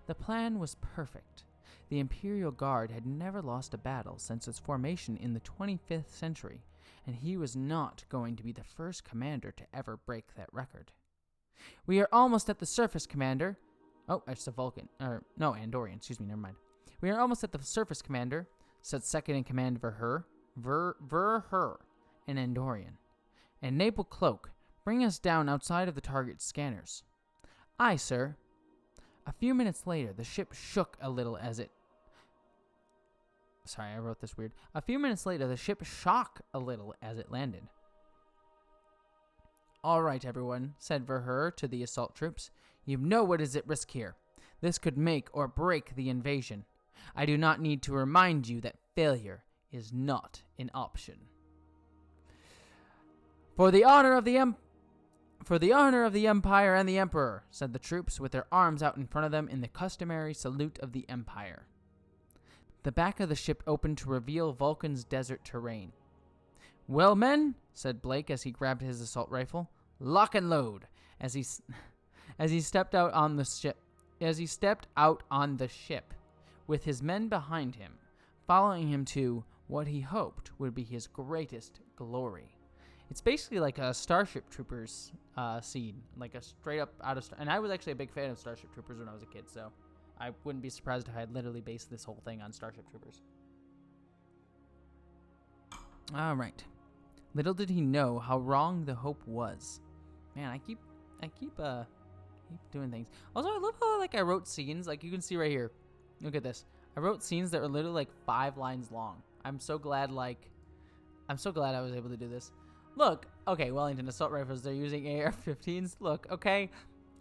The plan was perfect. The Imperial Guard had never lost a battle since its formation in the 25th century, and he was not going to be the first commander to ever break that record. We are almost at the surface, Commander. Oh, it's a Vulcan. Andorian. Excuse me, never mind. We are almost at the surface, Commander, said second-in-command Verher, an Andorian. Enable cloak. Bring us down outside of the target's scanners. Aye, sir. A few minutes later, the ship shook a little as it... Sorry, I wrote this weird. A few minutes later, the ship shook a little as it landed. All right, everyone, said Verher to the assault troops. You know what is at risk here. This could make or break the invasion. I do not need to remind you that failure is not an option. For the honor of the Empire and the Emperor, said the troops with their arms out in front of them in the customary salute of the Empire. The back of the ship opened to reveal Vulcan's desert terrain. Well, men, said Blake as he grabbed his assault rifle, lock and load. As he stepped out on the ship, with his men behind him, following him to what he hoped would be his greatest glory. It's basically like a Starship Troopers scene, like a straight up out of. And I was actually a big fan of Starship Troopers when I was a kid, so I wouldn't be surprised if I had literally based this whole thing on Starship Troopers. All right. Little did he know how wrong the hope was. Man, I keep doing things. Also, I love how I wrote scenes. Like you can see right here. Look at this. I wrote scenes that were literally 5 lines long. I'm so glad I was able to do this. Look, okay, Wellington assault rifles, they're using AR-15s. Look, okay,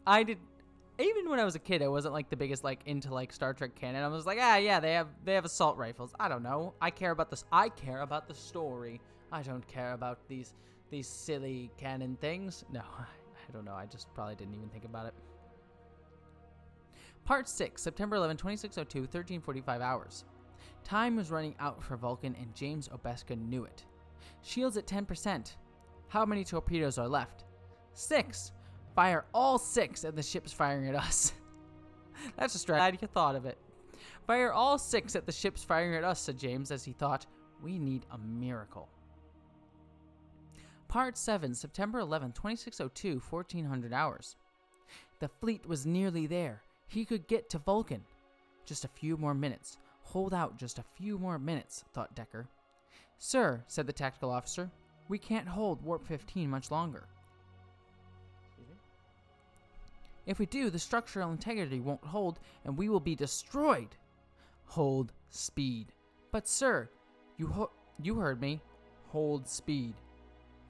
even when I was a kid, I wasn't the biggest into Star Trek canon. I was like, yeah, they have assault rifles. I don't know. I care about this. I care about the story. I don't care about these silly canon things. No, I don't know. I just probably didn't even think about it. Part 6, September 11, 2602, 1345 hours. Time was running out for Vulcan, and James Obeska knew it. Shields at 10%. How many torpedoes are left? 6. Fire all 6 at the ships firing at us. That's a strategy. You thought of it. Fire all 6 at the ships firing at us, said James as he thought, we need a miracle. Part 7, September 11, 2602, 1400 hours. The fleet was nearly there. He could get to Vulcan. Just a few more minutes. Hold out just a few more minutes, thought Decker. Sir, said the tactical officer, we can't hold Warp 15 much longer. If we do, the structural integrity won't hold and we will be destroyed. Hold speed. But sir, you heard me. Hold speed.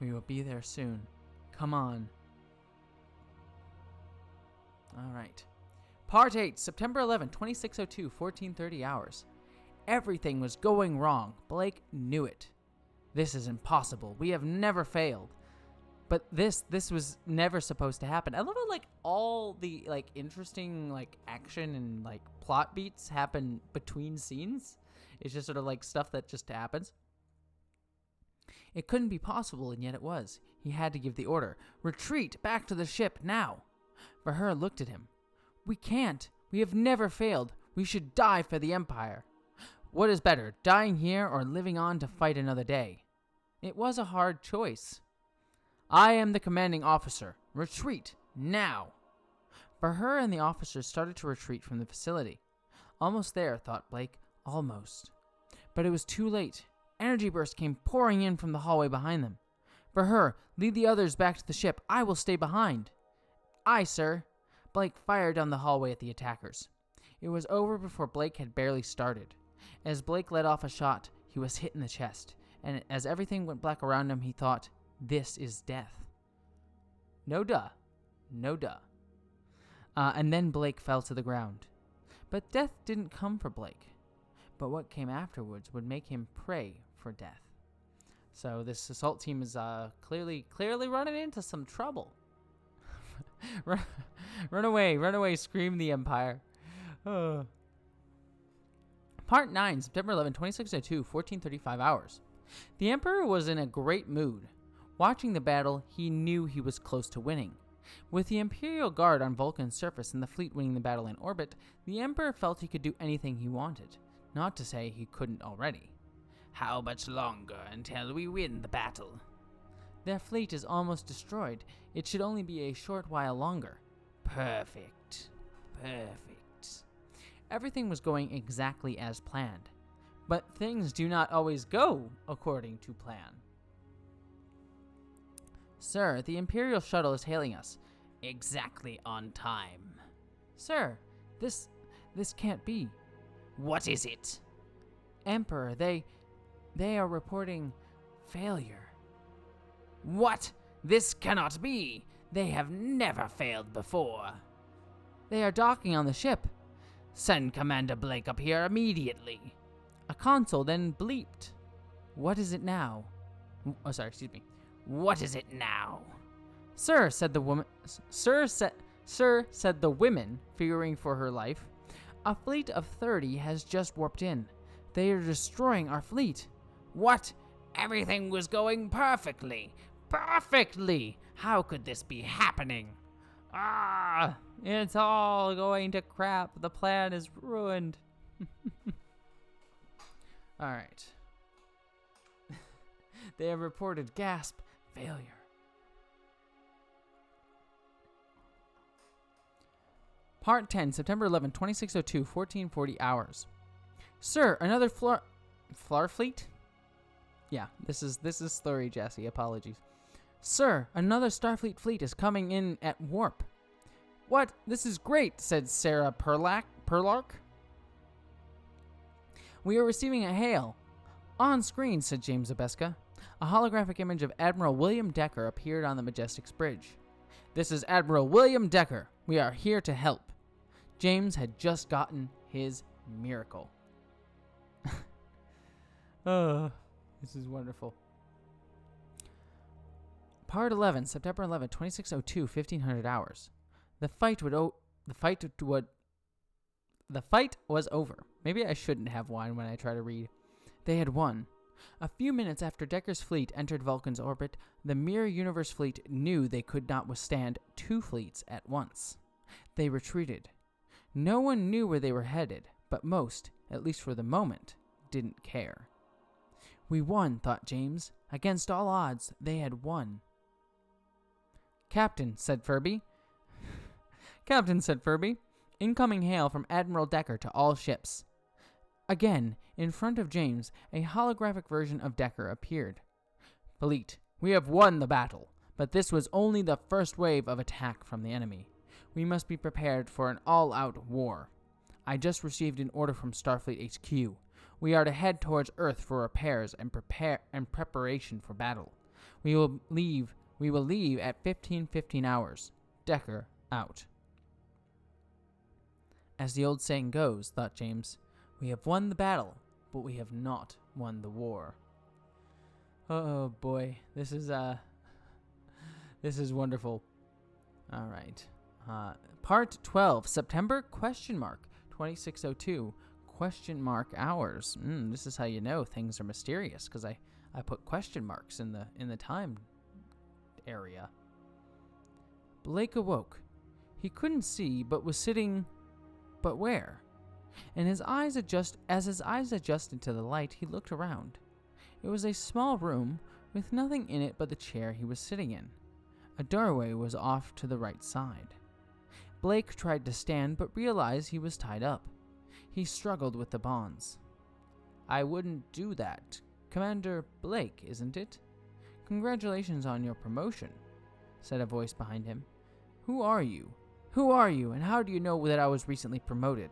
We will be there soon. Come on. All right. Part 8, September 11, 2602, 1430 hours. Everything was going wrong. Blake knew it. This is impossible. We have never failed. But this was never supposed to happen. I love how all the interesting action and plot beats happen between scenes. It's just sort of stuff that just happens. It couldn't be possible, and yet it was. He had to give the order. Retreat back to the ship now. Verher looked at him. We can't. We have never failed. We should die for the Empire. What is better, dying here or living on to fight another day? It was a hard choice. I am the commanding officer. Retreat, now. Verher and the officers started to retreat from the facility. Almost there, thought Blake. Almost. But it was too late. Energy bursts came pouring in from the hallway behind them. For her, lead the others back to the ship. I will stay behind. Aye, sir. Blake fired down the hallway at the attackers. It was over before Blake had barely started. As Blake let off a shot, he was hit in the chest, and as everything went black around him, he thought, this is death. No duh. No duh. And then Blake fell to the ground. But death didn't come for Blake. But what came afterwards would make him pray for death. So this assault team is clearly running into some trouble. Run away, scream the Empire. Part 9, September 11, 2602, 1435 hours. The Emperor was in a great mood. Watching the battle, he knew he was close to winning. With the Imperial Guard on Vulcan's surface and the fleet winning the battle in orbit, the Emperor felt he could do anything he wanted. Not to say he couldn't already. How much longer until we win the battle? Their fleet is almost destroyed. It should only be a short while longer. Perfect. Everything was going exactly as planned. But things do not always go according to plan. Sir, the Imperial shuttle is hailing us. Exactly on time. Sir, this can't be. What is it? Emperor, they are reporting failure. What? This cannot be. They have never failed before. They are docking on the ship. Send Commander Blake up here immediately. A console then bleeped. What is it now? Oh, sorry, excuse me. What is it now? Sir, said the woman. Sir, said the women, fearing for her life. A fleet of 30 has just warped in. They are destroying our fleet. What? Everything was going perfectly. Perfectly! How could this be happening? Ah! It's all going to crap. The plan is ruined. Alright. They have reported gasp failure. Part 10, September 11, 2602, 1440 hours. Sir, another Flar fleet? Yeah, this is slurry, Jesse. Apologies. Sir, another Starfleet fleet is coming in at warp. What? This is great, said Sarah Perlark. We are receiving a hail. On screen, said James Abeska. A holographic image of Admiral William Decker appeared on the Majestic's bridge. This is Admiral William Decker. We are here to help. James had just gotten his miracle. Oh, this is wonderful. Part 11, September 11, 2602, 1500 hours. The fight was over. Maybe I shouldn't have wine when I try to read. They had won. A few minutes after Decker's fleet entered Vulcan's orbit, the Mirror Universe fleet knew they could not withstand two fleets at once. They retreated. No one knew where they were headed, but most, at least for the moment, didn't care. We won, thought James. Against all odds, they had won. Captain, said Furby. Incoming hail from Admiral Decker to all ships. Again, in front of James, a holographic version of Decker appeared. Fleet, we have won the battle, but this was only the first wave of attack from the enemy. We must be prepared for an all-out war. I just received an order from Starfleet HQ. We are to head towards Earth for repairs and preparation for battle. We will leave at 15:15 hours. Decker out. As the old saying goes, thought James, we have won the battle, but we have not won the war. Oh boy, this is wonderful. All right. Part 12, September ? 2602 ? Hours. This is how you know things are mysterious, because I put question marks in the time area. Blake awoke. He couldn't see, but was sitting. But where? And as his eyes adjusted to the light, he looked around. It was a small room with nothing in it but the chair he was sitting in. A doorway was off to the right side. Blake tried to stand, but realized he was tied up. He struggled with the bonds. I wouldn't do that. Commander Blake, isn't it? Congratulations on your promotion, said a voice behind him. Who are you? Who are you, and how do you know that I was recently promoted?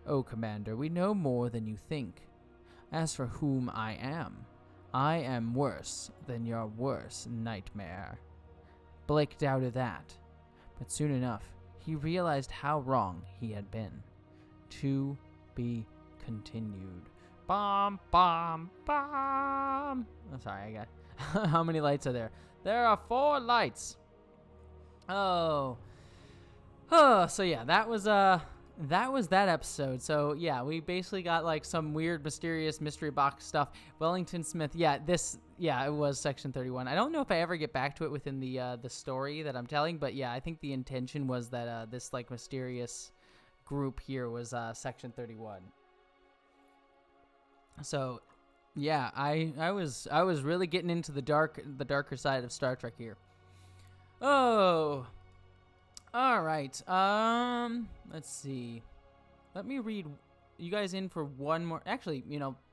Oh, Commander, we know more than you think. As for whom I am worse than your worst nightmare. Blake doubted that, but soon enough, he realized how wrong he had been. To be continued. Bom, bom, bom. Oh, sorry, I got... How many lights are there? There are 4 lights. Oh. So yeah, that was that episode. So yeah, we basically got like some weird, mysterious mystery box stuff. Wellington Smith. Yeah, it was Section 31. I don't know if I ever get back to it within the story that I'm telling, but yeah, I think the intention was that this like mysterious group here was Section 31. So yeah, I was really getting into the darker side of Star Trek here. Oh. All right. Let's see. Let me read you guys in for one more. Actually,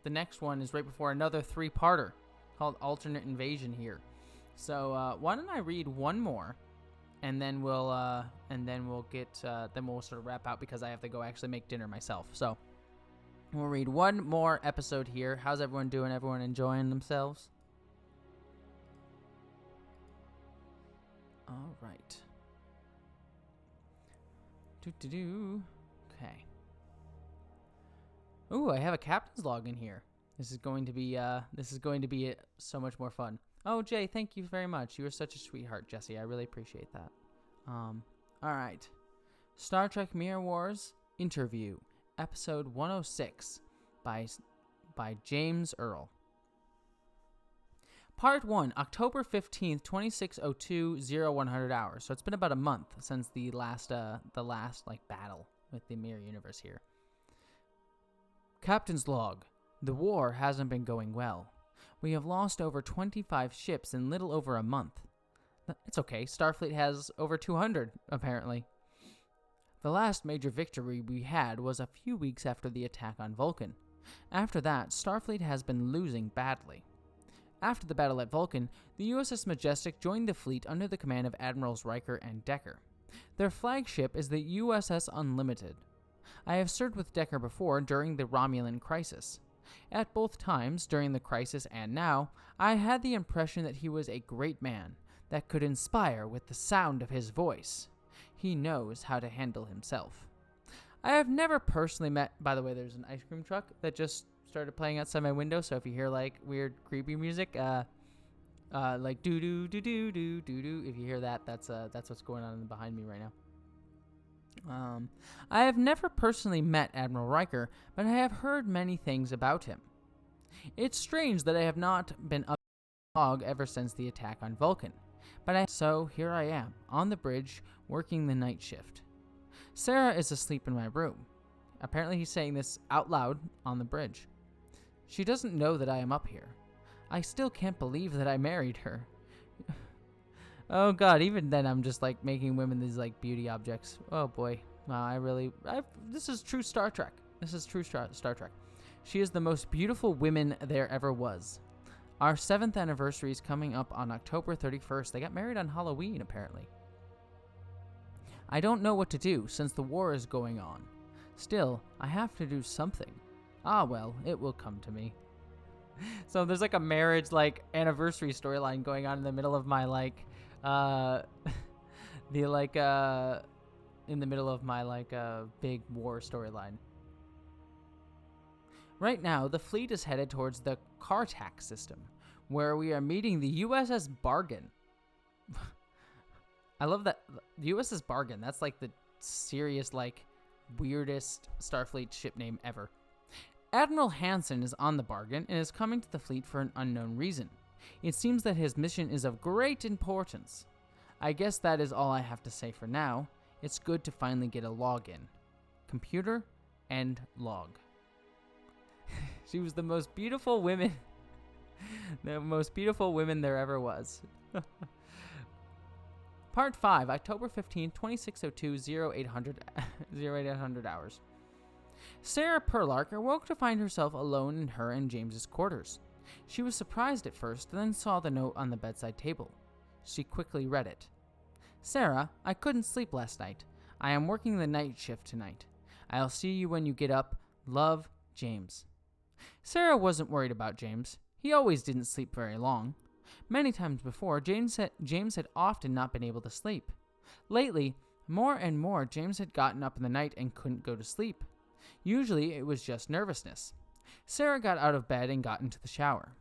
the next one is right before another 3-parter called Alternate Invasion here. So, why don't I read one more, and then we'll sort of wrap out because I have to go actually make dinner myself. So, we'll read one more episode here. How's everyone doing? Everyone enjoying themselves? All right. Okay. Ooh, I have a captain's log in here. This is going to be so much more fun. Oh, Jay, thank you very much. You are such a sweetheart, Jesse. I really appreciate that. All right. Star Trek Mirror Wars Interview, episode 106 by James Earl. Part 1, October 15th, 2602, 0100 hours. So it's been about a month since the last battle with the Mirror Universe here. Captain's log. The war hasn't been going well. We have lost over 25 ships in little over a month. It's okay. Starfleet has over 200, apparently. The last major victory we had was a few weeks after the attack on Vulcan. After that, Starfleet has been losing badly. After the battle at Vulcan, the USS Majestic joined the fleet under the command of Admirals Riker and Decker. Their flagship is the USS Unlimited. I have served with Decker before during the Romulan crisis. At both times, during the crisis and now, I had the impression that he was a great man that could inspire with the sound of his voice. He knows how to handle himself. I have never personally met... By the way, there's an ice cream truck that just started playing outside my window, so if you hear like weird creepy music, like doo doo doo doo doo doo doo, if you hear that, that's what's going on behind me right now. I have never personally met Admiral Riker, but I have heard many things about him. It's strange that I have not been up the log ever since the attack on Vulcan, so here I am on the bridge working the night shift. Sarah is asleep in my room. Apparently he's saying this out loud on the bridge. She doesn't know that I am up here. I still can't believe that I married her. Oh god, even then I'm just like making women these like beauty objects. Oh boy. Wow, this is true Star Trek. This is true Star Trek. She is the most beautiful woman there ever was. Our 7th anniversary is coming up on October 31st. They got married on Halloween, apparently. I don't know what to do since the war is going on. Still, I have to do something. Ah, well, it will come to me. So there's like a marriage, like, anniversary storyline going on in the middle of my, like, in the middle of my, like, big war storyline. Right now, the fleet is headed towards the Kartak system, where we are meeting the USS Bargain. I love that. The USS Bargain, that's like the serious, like, weirdest Starfleet ship name ever. Admiral Hansen is on the Bargain and is coming to the fleet for an unknown reason. It seems that his mission is of great importance. I guess that is all I have to say for now. It's good to finally get a login. Computer, end log. She was the most beautiful woman. The most beautiful woman there ever was. Part 5, October 15, 2602, 0800 hours. Sarah Perlark awoke to find herself alone in her and James's quarters. She was surprised at first, then saw the note on the bedside table. She quickly read it. Sarah, I couldn't sleep last night. I am working the night shift tonight. I'll see you when you get up. Love, James. Sarah wasn't worried about James. He always didn't sleep very long. Many times before, James had often not been able to sleep. Lately, more and more, James had gotten up in the night and couldn't go to sleep. Usually, it was just nervousness. Sarah got out of bed and got into the shower.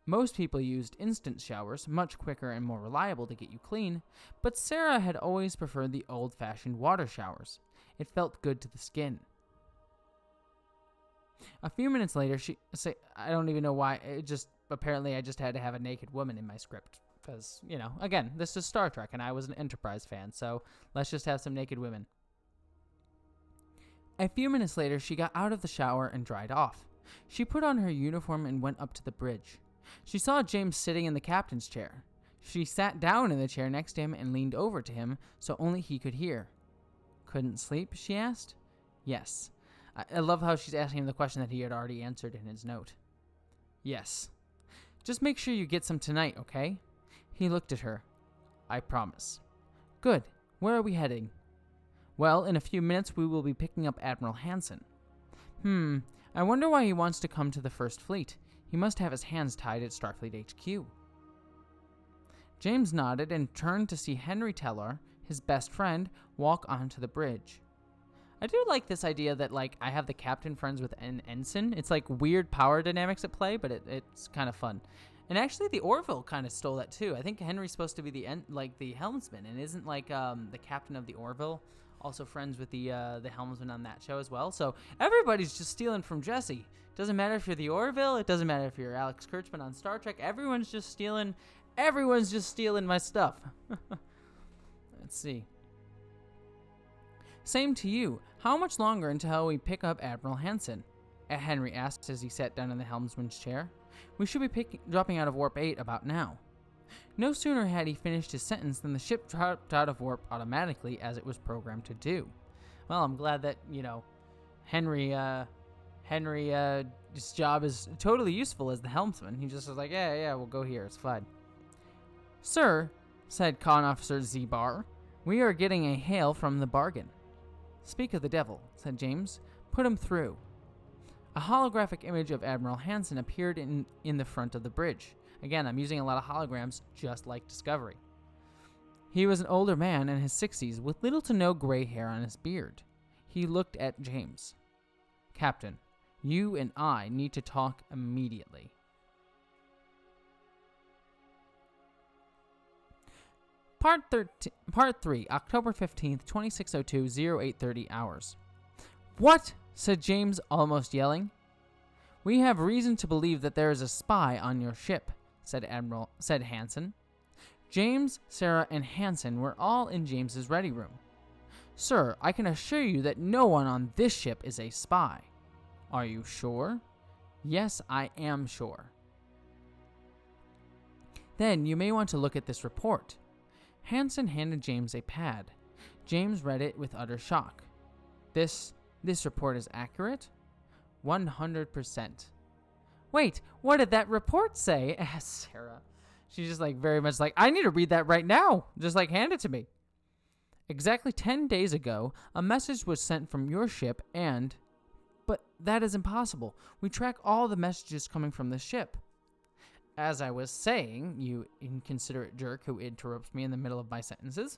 Most people used instant showers, much quicker and more reliable to get you clean, but Sarah had always preferred the old-fashioned water showers. It felt good to the skin. A few minutes later, I don't even know why, apparently I just had to have a naked woman in my script. Because, again, this is Star Trek, and I was an Enterprise fan, so let's just have some naked women. A few minutes later, she got out of the shower and dried off. She put on her uniform and went up to the bridge. She saw James sitting in the captain's chair. She sat down in the chair next to him and leaned over to him so only he could hear. Couldn't sleep, she asked. Yes. I love how she's asking him the question that he had already answered in his note. Yes. Just make sure you get some tonight, okay? He looked at her. I promise. Good. Where are we heading? Well, in a few minutes we will be picking up Admiral Hansen. I wonder why he wants to come to the First Fleet. He must have his hands tied at Starfleet HQ. James nodded and turned to see Henry Teller, his best friend, walk onto the bridge. I do like this idea that, I have the captain friends with an ensign. It's weird power dynamics at play, but it's kind of fun. And actually, the Orville kind of stole that too. I think Henry's supposed to be the helmsman, and isn't the captain of the Orville also friends with the helmsman on that show as well? So everybody's just stealing from Jesse. Doesn't matter if you're the Orville. It doesn't matter if you're Alex Kurtzman on Star Trek. Everyone's just stealing my stuff. Let's see. Same to you. How much longer until we pick up Admiral Hansen? Henry asked as he sat down in the helmsman's chair. We should be dropping out of Warp 8 about now. No sooner had he finished his sentence than the ship dropped out of warp automatically as it was programmed to do. Well, I'm glad that, Henry's job is totally useful as the helmsman. He just was like, yeah, we'll go here. It's fine. Sir, said Con Officer Z-Bar, we are getting a hail from the bargain. Speak of the devil, said James. Put him through. A holographic image of Admiral Hansen appeared in the front of the bridge. Again, I'm using a lot of holograms, just like Discovery. He was an older man in his 60s with little to no gray hair on his beard. He looked at James. Captain, you and I need to talk immediately. Part 3, October 15th, 2602, 0830 hours. What? Said James, almost yelling. We have reason to believe that there is a spy on your ship, said Hansen. James, Sarah, and Hansen were all in James's ready room. Sir, I can assure you that no one on this ship is a spy. Are you sure? Yes, I am sure. Then you may want to look at this report. Hansen handed James a pad. James read it with utter shock. This report is accurate? 100%. Wait, what did that report say? Asked Sarah. She's just very much I need to read that right now. Just hand it to me. Exactly 10 days ago, a message was sent from your ship but that is impossible. We track all the messages coming from the ship. As I was saying, you inconsiderate jerk who interrupts me in the middle of my sentences,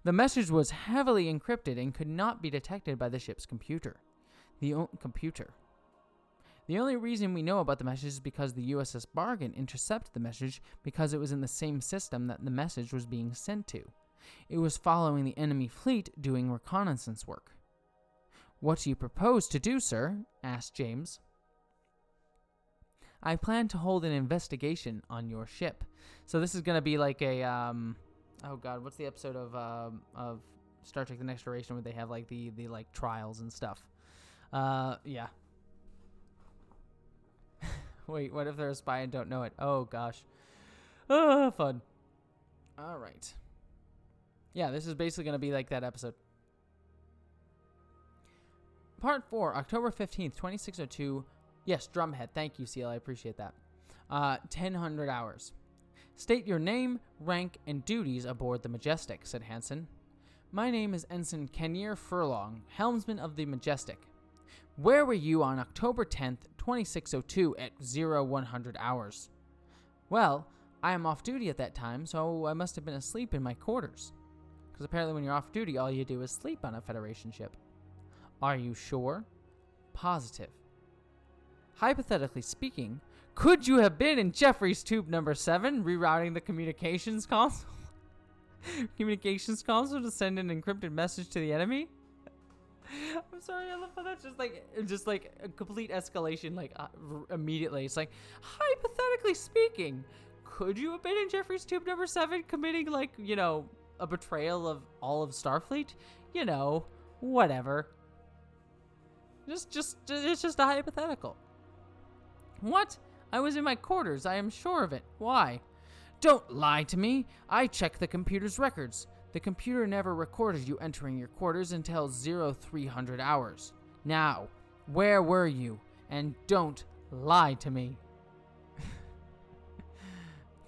the message was heavily encrypted and could not be detected by the ship's computer. The only reason we know about the message is because the USS Bargain intercepted the message because it was in the same system that the message was being sent to. It was following the enemy fleet doing reconnaissance work. What do you propose to do, sir? Asked James. I plan to hold an investigation on your ship. So this is going to be oh god, what's the episode of Star Trek The Next Generation where they have the trials and stuff? Yeah. Wait, what if they're a spy and don't know it? Oh gosh. Fun. All right. Yeah, this is basically going to be like that episode. Part 4, October 15th, 2602. Yes, drumhead. Thank you, Seal. I appreciate that. 1,000 hours. State your name, rank, and duties aboard the Majestic, said Hansen. My name is Ensign Kenir Furlong, helmsman of the Majestic. Where were you on October 10th, 2602 at 0100 hours? Well, I am off duty at that time, so I must have been asleep in my quarters. Because apparently when you're off duty, all you do is sleep on a Federation ship. Are you sure? Positive. Hypothetically speaking, could you have been in Jeffrey's tube number 7, rerouting the communications console? Communications console to send an encrypted message to the enemy? I'm sorry, I love how that's just like a complete escalation, immediately. It's like, hypothetically speaking, could you have been in Jeffrey's tube number 7 committing, a betrayal of all of Starfleet? Whatever. It's just a hypothetical. What? I was in my quarters, I am sure of it. Why? Don't lie to me. I checked the computer's records. The computer never recorded you entering your quarters until 0300 hours. Now, where were you? And don't lie to me.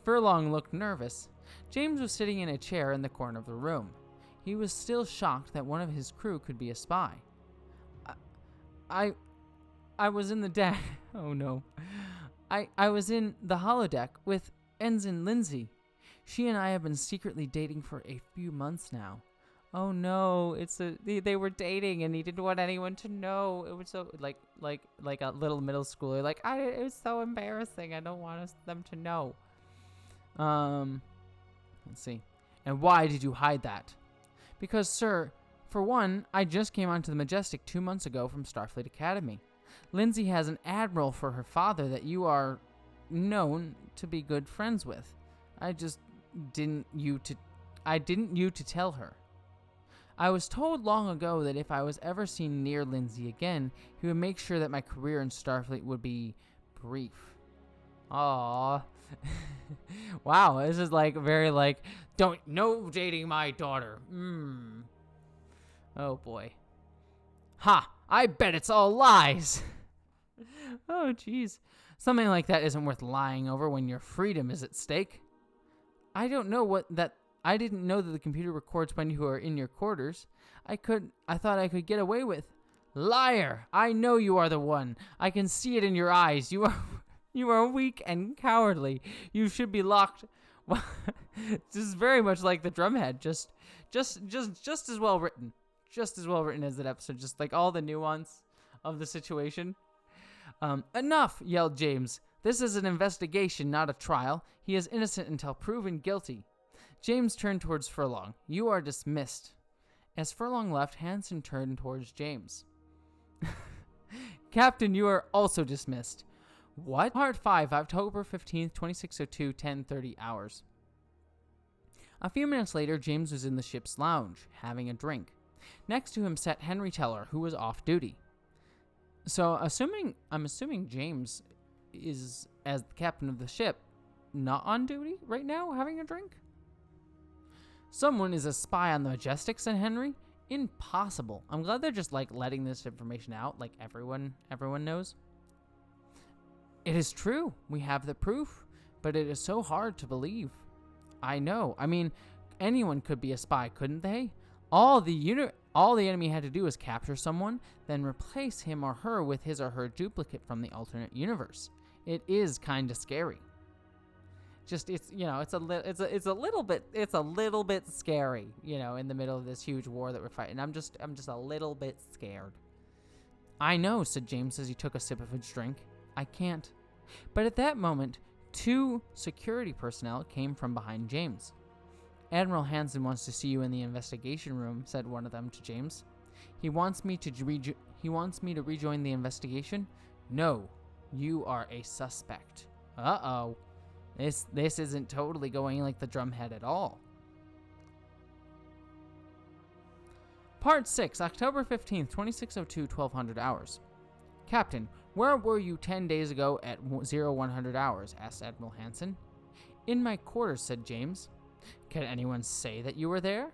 Furlong looked nervous. James was sitting in a chair in the corner of the room. He was still shocked that one of his crew could be a spy. I was in the deck. Oh no. I was in the holodeck with Ensign Lindsay. She and I have been secretly dating for a few months now. Oh no, they were dating and he didn't want anyone to know. It was so like a little middle schooler. It was so embarrassing. I don't want them to know. Let's see. And why did you hide that? Because, sir, for one, I just came onto the Majestic 2 months ago from Starfleet Academy. Lindsay has an admiral for her father that you are known to be good friends with. I didn't you to tell her. I was told long ago that if I was ever seen near Lindsay again, he would make sure that my career in Starfleet would be brief. Aww. Wow, this is very no dating my daughter. Oh boy. Ha! I bet it's all lies. Oh jeez. Something like that isn't worth lying over when your freedom is at stake. I didn't know that the computer records when you are in your quarters. I thought I could get away with. Liar! I know you are the one. I can see it in your eyes. You are weak and cowardly. You should be locked. This is very much like the drumhead. Just as well written. Just as well written as that episode. Just like all the nuance of the situation. Enough, yelled James. This is an investigation, not a trial. He is innocent until proven guilty. James turned towards Furlong. You are dismissed. As Furlong left, Hansen turned towards James. Captain, you are also dismissed. What? Part 5, October 15th, 2602, 10:30 hours. A few minutes later, James was in the ship's lounge, having a drink. Next to him sat Henry Teller, who was off duty. So, I'm assuming James is, as the captain of the ship, not on duty right now, having a drink? Someone is a spy on the Majestic, said Henry. Impossible. I'm glad they're just letting this information out, like everyone knows. It is true. We have the proof, but it is so hard to believe. I know. I mean, anyone could be a spy, couldn't they? All the enemy had to do was capture someone, then replace him or her with his or her duplicate from the alternate universe. It is kind of scary. Just it's a little bit scary, in the middle of this huge war that we're fighting. I'm just a little bit scared. I know, said James as he took a sip of his drink. I can't. But at that moment, 2 security personnel came from behind James. Admiral Hansen wants to see you in the investigation room, said one of them to James. He wants me to rejoin the investigation? No, you are a suspect. Uh-oh. This isn't totally going like the drumhead at all. Part 6, October 15th, 2602, 1200 hours. Captain, where were you 10 days ago at 0100 hours? Asked Admiral Hansen. In my quarters, said James. Can anyone say that you were there?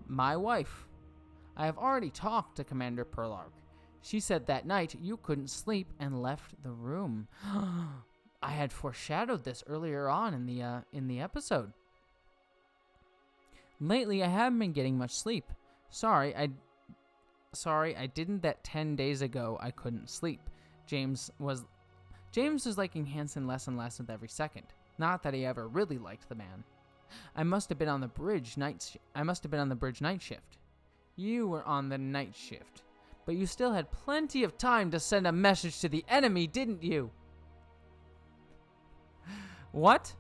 My wife. I have already talked to Commander Perlark. She said that night you couldn't sleep and left the room. I had foreshadowed this earlier on in the episode. Lately, I haven't been getting much sleep. Sorry, I didn't that 10 days ago I couldn't sleep. James was liking Hansen less and less with every second. Not that he ever really liked the man. I must have been on the bridge night shift. You were on the night shift. But you still had plenty of time to send a message to the enemy, didn't you? What?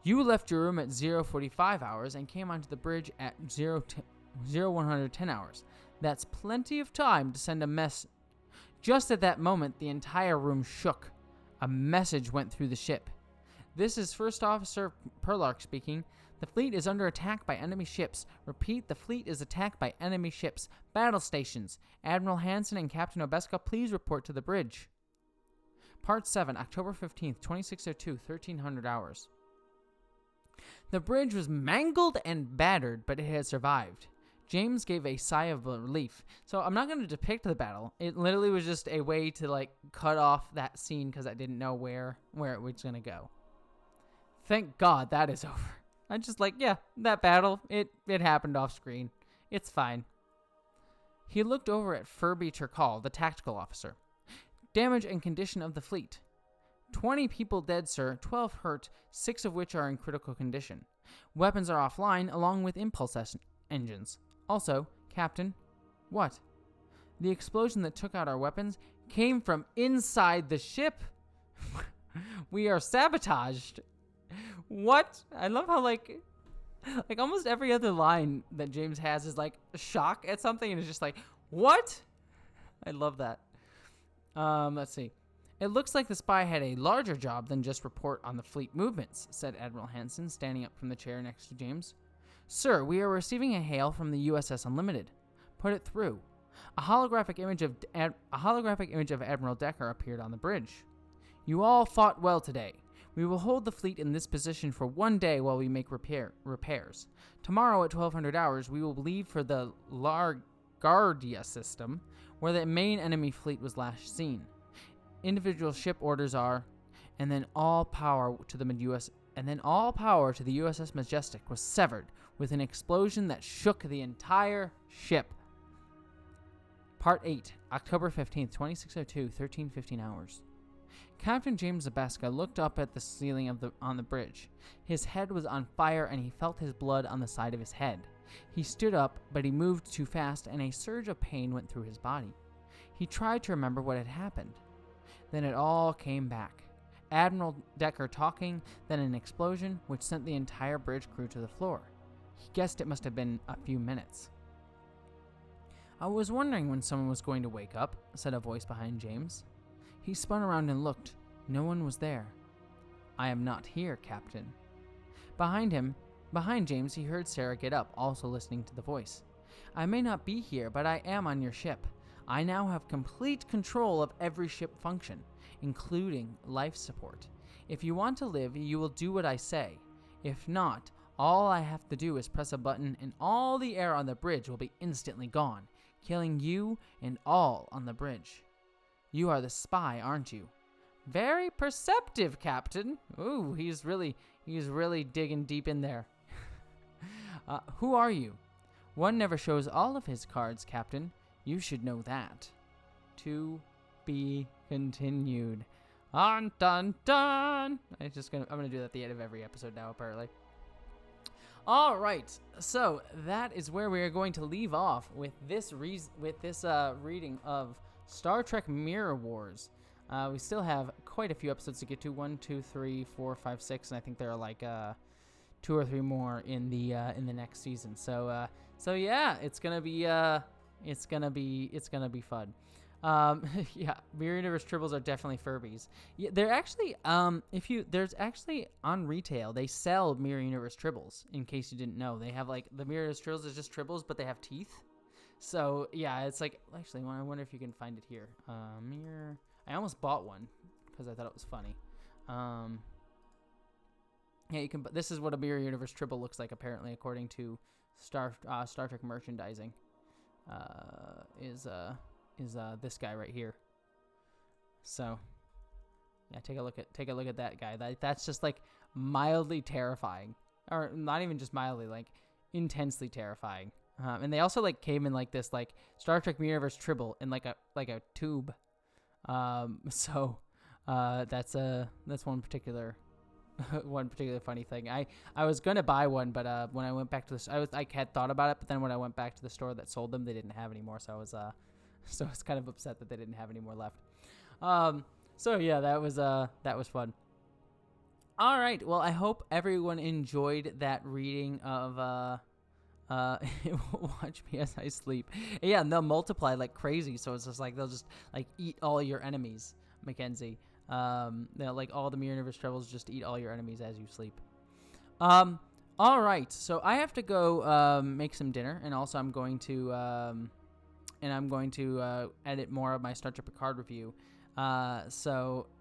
You left your room at 0:45 hours and came onto the bridge at 0110 hours. That's plenty of time to send a mess. Just at that moment, the entire room shook. A message went through the ship. This is First Officer Perlark speaking. The fleet is under attack by enemy ships. Repeat, the fleet is attacked by enemy ships. Battle stations. Admiral Hansen and Captain Obeska, please report to the bridge. Part 7, October 15th, 2602, 1300 hours. The bridge was mangled and battered, but it had survived. James gave a sigh of relief. So I'm not going to depict the battle. It literally was just a way to cut off that scene because I didn't know where it was going to go. Thank God that is over. I just that battle, it happened off screen. It's fine. He looked over at Furby Turkal, the tactical officer. Damage and condition of the fleet. 20 people dead, sir, 12 hurt, 6 of which are in critical condition. Weapons are offline, along with impulse engines. Also, Captain, what? The explosion that took out our weapons came from inside the ship. We are sabotaged. What? I love how almost every other line that James has is shock at something and it's just what? I love that. Let's see. It looks like the spy had a larger job than just report on the fleet movements, said Admiral Hansen, standing up from the chair next to James. Sir, we are receiving a hail from the USS Unlimited. Put it through. A holographic image of Admiral Decker appeared on the bridge. You all fought well today. We will hold the fleet in this position for 1 day while we make repairs. Tomorrow at 1200 hours, we will leave for the LaGuardia system, where the main enemy fleet was last seen. Individual ship orders are, and then all power to the USS Majestic was severed with an explosion that shook the entire ship. Part 8, October 15th, 2602, 1315 hours. Captain James Obeska looked up at the ceiling on the bridge. His head was on fire and he felt his blood on the side of his head. He stood up, but he moved too fast and a surge of pain went through his body. He tried to remember what had happened. Then it all came back. Admiral Decker talking, then an explosion, which sent the entire bridge crew to the floor. He guessed it must have been a few minutes. I was wondering when someone was going to wake up, said a voice behind James. He spun around and looked. No one was there. I am not here, Captain. Behind James, he heard Sarah get up, also listening to the voice. I may not be here, but I am on your ship. I now have complete control of every ship function, including life support. If you want to live, you will do what I say. If not, all I have to do is press a button and all the air on the bridge will be instantly gone, killing you and all on the bridge. You are the spy, aren't you? Very perceptive, Captain. Ooh, he's really digging deep in there. Who are you? One never shows all of his cards, Captain. You should know that. To be continued. Dun dun dun. I'm gonna do that at the end of every episode now, apparently. All right, so that is where we are going to leave off with this reading of Star Trek Mirror Wars. We still have quite a few episodes to get to. 1, 2, 3, 4, 5, 6, and I think there are 2 or 3 more in the next season. So yeah, it's gonna be fun. Yeah, Mirror Universe Tribbles are definitely Furbies. Yeah, they're actually there's actually on retail they sell Mirror Universe Tribbles. In case you didn't know, they have the Mirror Universe Tribbles is just Tribbles, but they have teeth. So yeah, it's actually I wonder if you can find it here. Mirror. I almost bought one because I thought it was funny. Yeah, you can. This is what a Mirror Universe Tribble looks like, apparently, according to Star Trek merchandising. is this guy right here. So yeah, take a look at that guy. That's just like mildly terrifying, or not even just mildly, like intensely terrifying. And they also like came in like this like Star Trek Universe Tribble in like a tube. So that's one particular funny thing. I was gonna buy one, but when I went back to this, I had thought about it, but then when I went back to the store that sold them, they didn't have any more. So I was kind of upset that they didn't have any more left. So yeah, that was fun. All right, well, I hope everyone enjoyed that reading of Watch Me As I Sleep. Yeah, and they'll multiply like crazy, so it's just like they'll just like eat all your enemies, Mackenzie. Like all the Mirror Universe Troubles just eat all your enemies as you sleep. All right, so I have to go make some dinner, and also I'm going to edit more of my Star Trek Picard review.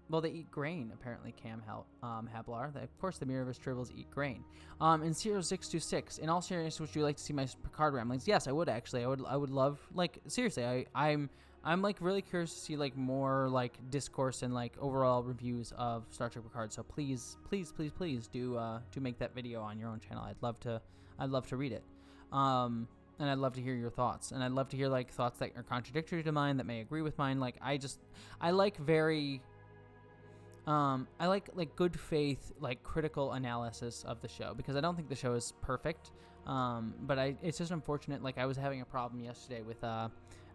Well, they eat grain, apparently, Cam Hablar. Of course, the Mirrorverse Tribbles eat grain. And 0626, in all seriousness, would you like to see my Picard ramblings? Yes, I would, actually. I would love, like, seriously, I'm like, really curious to see, like, more, like, discourse and, like, overall reviews of Star Trek Picard. So please do make that video on your own channel. I'd love to read it. And I'd love to hear your thoughts. And I'd love to hear, like, thoughts that are contradictory to mine, that may agree with mine. Like, I like good faith, like, critical analysis of the show, because I don't think the show is perfect. But it's just unfortunate. Like, I was having a problem yesterday with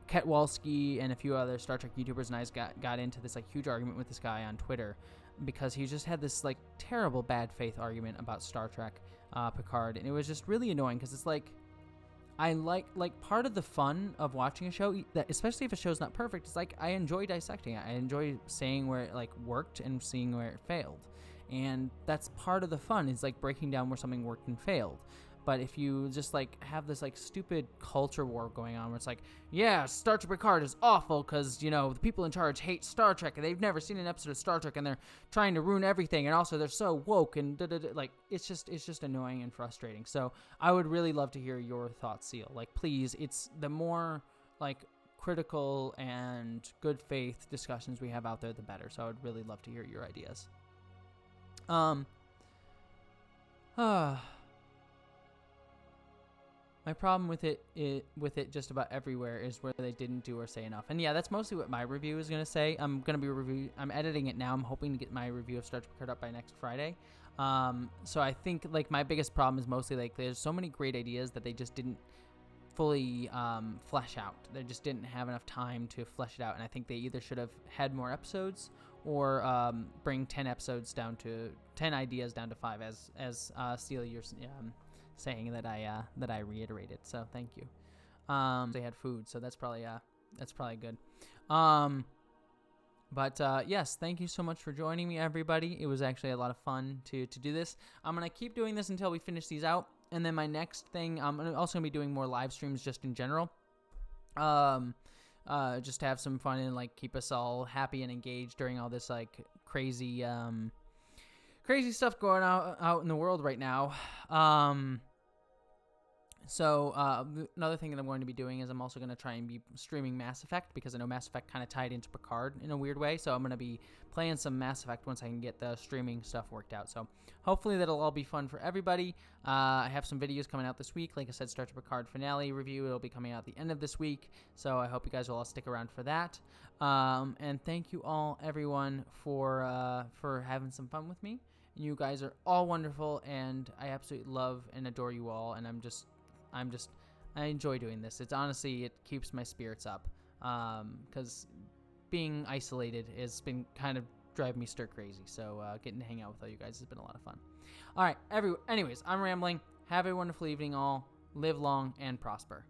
Ketwalski and a few other Star Trek YouTubers, and I got into this, like, huge argument with this guy on Twitter because he just had this, like, terrible bad faith argument about Star Trek Picard. And it was just really annoying because it's like, I like part of the fun of watching a show, that especially if a show's not perfect, is like I enjoy dissecting it. I enjoy saying where it like worked and seeing where it failed, and that's part of the fun, is like breaking down where something worked and failed. But if you just like have this like stupid culture war going on where it's like, yeah, Star Trek Picard is awful because, you know, the people in charge hate Star Trek and they've never seen an episode of Star Trek and they're trying to ruin everything, and also they're so woke and like it's just annoying and frustrating. So I would really love to hear your thoughts, Seal. Like, please, it's the more like critical and good faith discussions we have out there, the better. So I would really love to hear your ideas. My problem with it just about everywhere is where they didn't do or say enough. And yeah, that's mostly what my review is going to say. I'm editing it now. I'm hoping to get my review of Star Trek Picard up by next Friday. So I think like my biggest problem is mostly like there's so many great ideas that they just didn't fully flesh out. They just didn't have enough time to flesh it out. And I think they either should have had more episodes or bring 10 episodes down to 10 ideas down to 5 as Steele, you're saying that I reiterated. So thank you. They had food, so that's probably good. But yes, thank you so much for joining me, everybody. It was actually a lot of fun to do this. I'm gonna keep doing this until we finish these out, and then my next thing, I'm also gonna be doing more live streams just in general. Just to have some fun and like keep us all happy and engaged during all this like crazy stuff going out in the world right now. So another thing that I'm going to be doing is I'm also going to try and be streaming Mass Effect, because I know Mass Effect kind of tied into Picard in a weird way. So I'm going to be playing some Mass Effect once I can get the streaming stuff worked out. So hopefully that'll all be fun for everybody. I have some videos coming out this week. Like I said, Star Trek Picard finale review. It'll be coming out at the end of this week. So I hope you guys will all stick around for that. And thank you all, everyone, for having some fun with me. And you guys are all wonderful, and I absolutely love and adore you all. And I enjoy doing this. It's honestly, it keeps my spirits up, because being isolated has been kind of driving me stir crazy. So getting to hang out with all you guys has been a lot of fun. All right, anyways, I'm rambling. Have a wonderful evening, all. Live long and prosper.